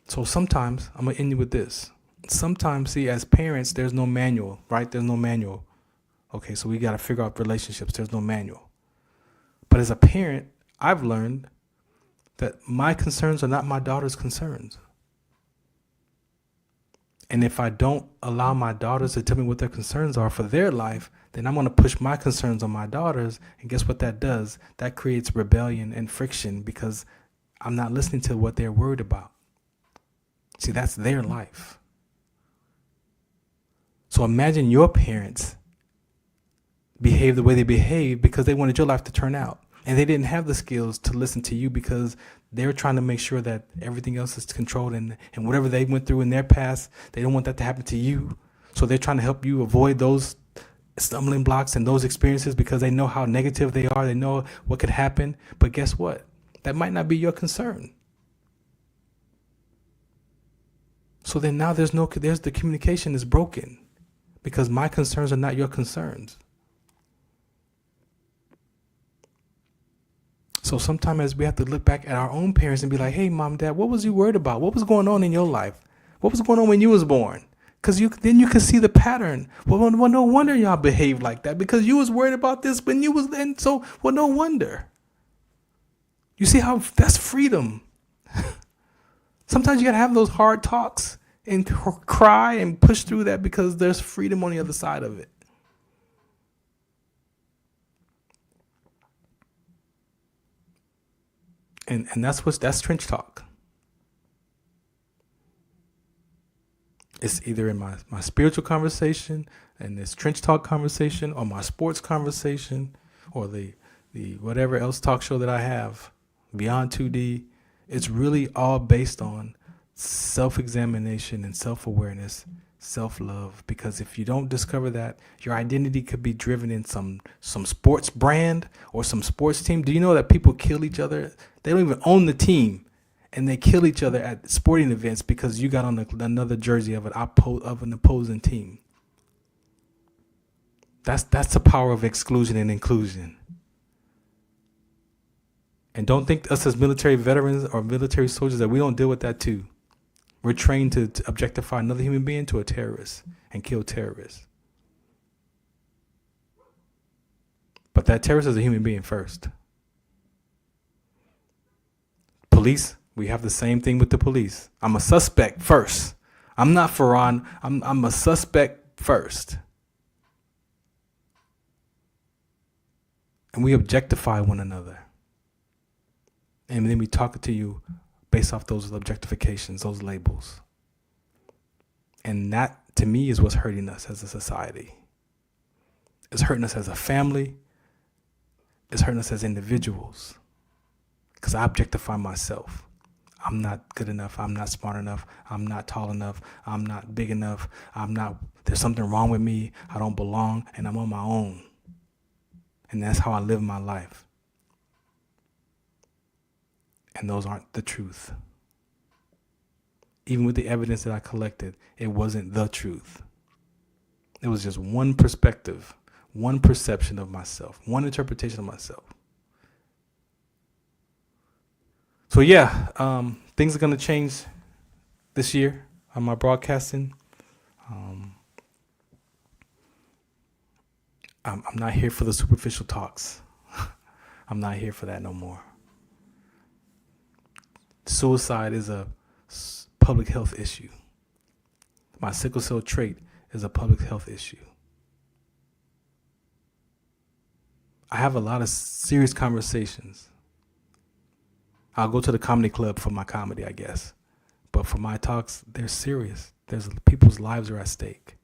D: So sometimes, I'm going to end you with this. Sometimes, see, as parents, there's no manual, right? There's no manual. Okay, so we got to figure out relationships. There's no manual. But as a parent, I've learned that my concerns are not my daughter's concerns. And if I don't allow my daughters to tell me what their concerns are for their life, then I'm going to push my concerns on my daughters. And guess what that does? That creates rebellion and friction because I'm not listening to what they're worried about. See, that's their life. So imagine your parents behave the way they behave because they wanted your life to turn out. And they didn't have the skills to listen to you because they were trying to make sure that everything else is controlled and whatever they went through in their past, they don't want that to happen to you. So they're trying to help you avoid those stumbling blocks and those experiences because they know how negative they are. They know what could happen. But guess what? That might not be your concern. So then now there's the communication is broken because my concerns are not your concerns. So sometimes we have to look back at our own parents and be like, hey, mom, dad, what was you worried about? What was going on in your life? What was going on when you was born? Because then you can see the pattern. Well, no wonder y'all behaved like that because you was worried about this when you was then. So, well, no wonder. You see how that's freedom. Sometimes you got to have those hard talks and cry and push through that because there's freedom on the other side of it. And that's trench talk. It's either in my spiritual conversation and this trench talk conversation or my sports conversation or the whatever else talk show that I have, Beyond 2D. It's really all based on self-examination and self-awareness, self-love. Because if you don't discover that, your identity could be driven in some sports brand or some sports team. Do you know that people kill each other? They don't even own the team, and they kill each other at sporting events because you got on another jersey of an opposing team. That's the power of exclusion and inclusion. And don't think us as military veterans or military soldiers that we don't deal with that too. We're trained to objectify another human being to a terrorist and kill terrorists. But that terrorist is a human being first. Police, we have the same thing with the police. I'm a suspect first. I'm not Farron. I'm a suspect first. And we objectify one another. And then we talk to you based off those objectifications, those labels. And that, to me, is what's hurting us as a society. It's hurting us as a family. It's hurting us as individuals. Because I objectify myself. I'm not good enough. I'm not smart enough. I'm not tall enough. I'm not big enough. There's something wrong with me. I don't belong, and I'm on my own. And that's how I live my life. And those aren't the truth. Even with the evidence that I collected, it wasn't the truth. It was just one perspective, one perception of myself, one interpretation of myself. So yeah, things are going to change this year on my broadcasting. I'm not here for the superficial talks. I'm not here for that no more. Suicide is a public health issue. My sickle cell trait is a public health issue. I have a lot of serious conversations. I'll go to the comedy club for my comedy, I guess. But for my talks, they're serious. People's lives are at stake.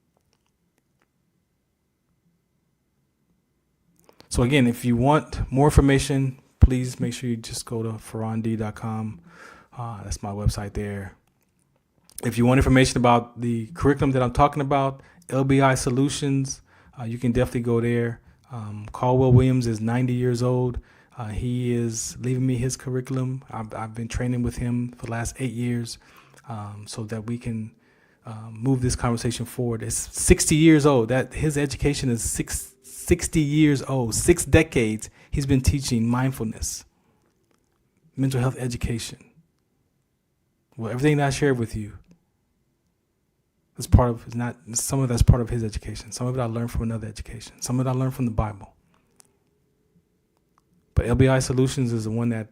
D: So again, if you want more information, please make sure you just go to farrond.com. That's my website there. If you want information about the curriculum that I'm talking about, LBI Solutions, you can definitely go there. Caldwell Williams is 90 years old. He is leaving me his curriculum. I've been training with him for the last 8 years so that we can move this conversation forward. It's 60 years old. That his education is 60 years old. 6 decades he's been teaching mindfulness, mental health education. Well, everything that I shared with you is part of, is not, some of that's part of his education. Some of it I learned from another education. Some of it I learned from the Bible. But LBI Solutions is the one that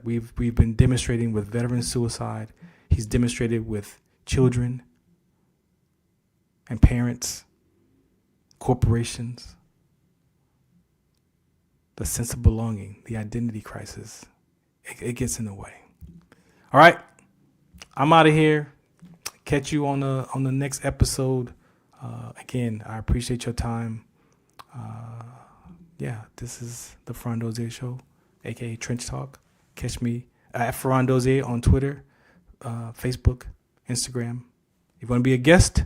D: we've been demonstrating with veteran suicide. He's demonstrated with children and parents, corporations, the sense of belonging, the identity crisis. It gets in the way. All right, I'm out of here. Catch you on the next episode. Again, I appreciate your time. Yeah, this is the Farron Dozier Show, aka Trench Talk. Catch me at Farron Dozier on Twitter, Facebook, Instagram. If you want to be a guest,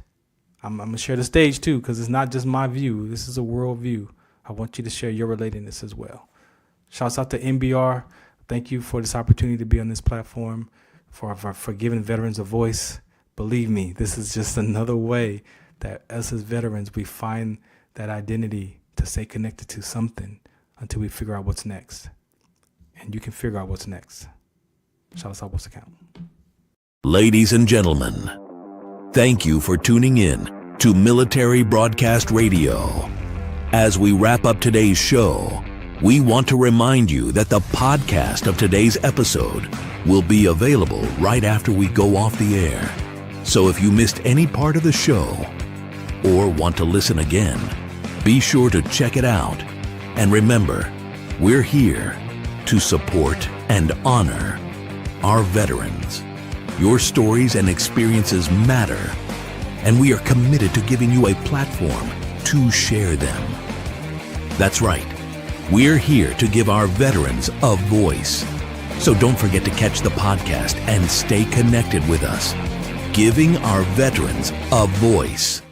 D: I'm going to share the stage too, because it's not just my view. This is a world view. I want you to share your relatedness as well. Shouts out to NBR. Thank you for this opportunity to be on this platform, for giving veterans a voice. Believe me, this is just another way that us as veterans, we find that identity to stay connected to something until we figure out what's next. And you can figure out what's next. Shout out what's the count.
C: Ladies and gentlemen, thank you for tuning in to Military Broadcast Radio. As we wrap up today's show, we want to remind you that the podcast of today's episode will be available right after we go off the air. So if you missed any part of the show or want to listen again, be sure to check it out. And remember, we're here to support and honor our veterans. Your stories and experiences matter, and we are committed to giving you a platform to share them. That's right. We're here to give our veterans a voice. So don't forget to catch the podcast and stay connected with us. Giving our veterans a voice.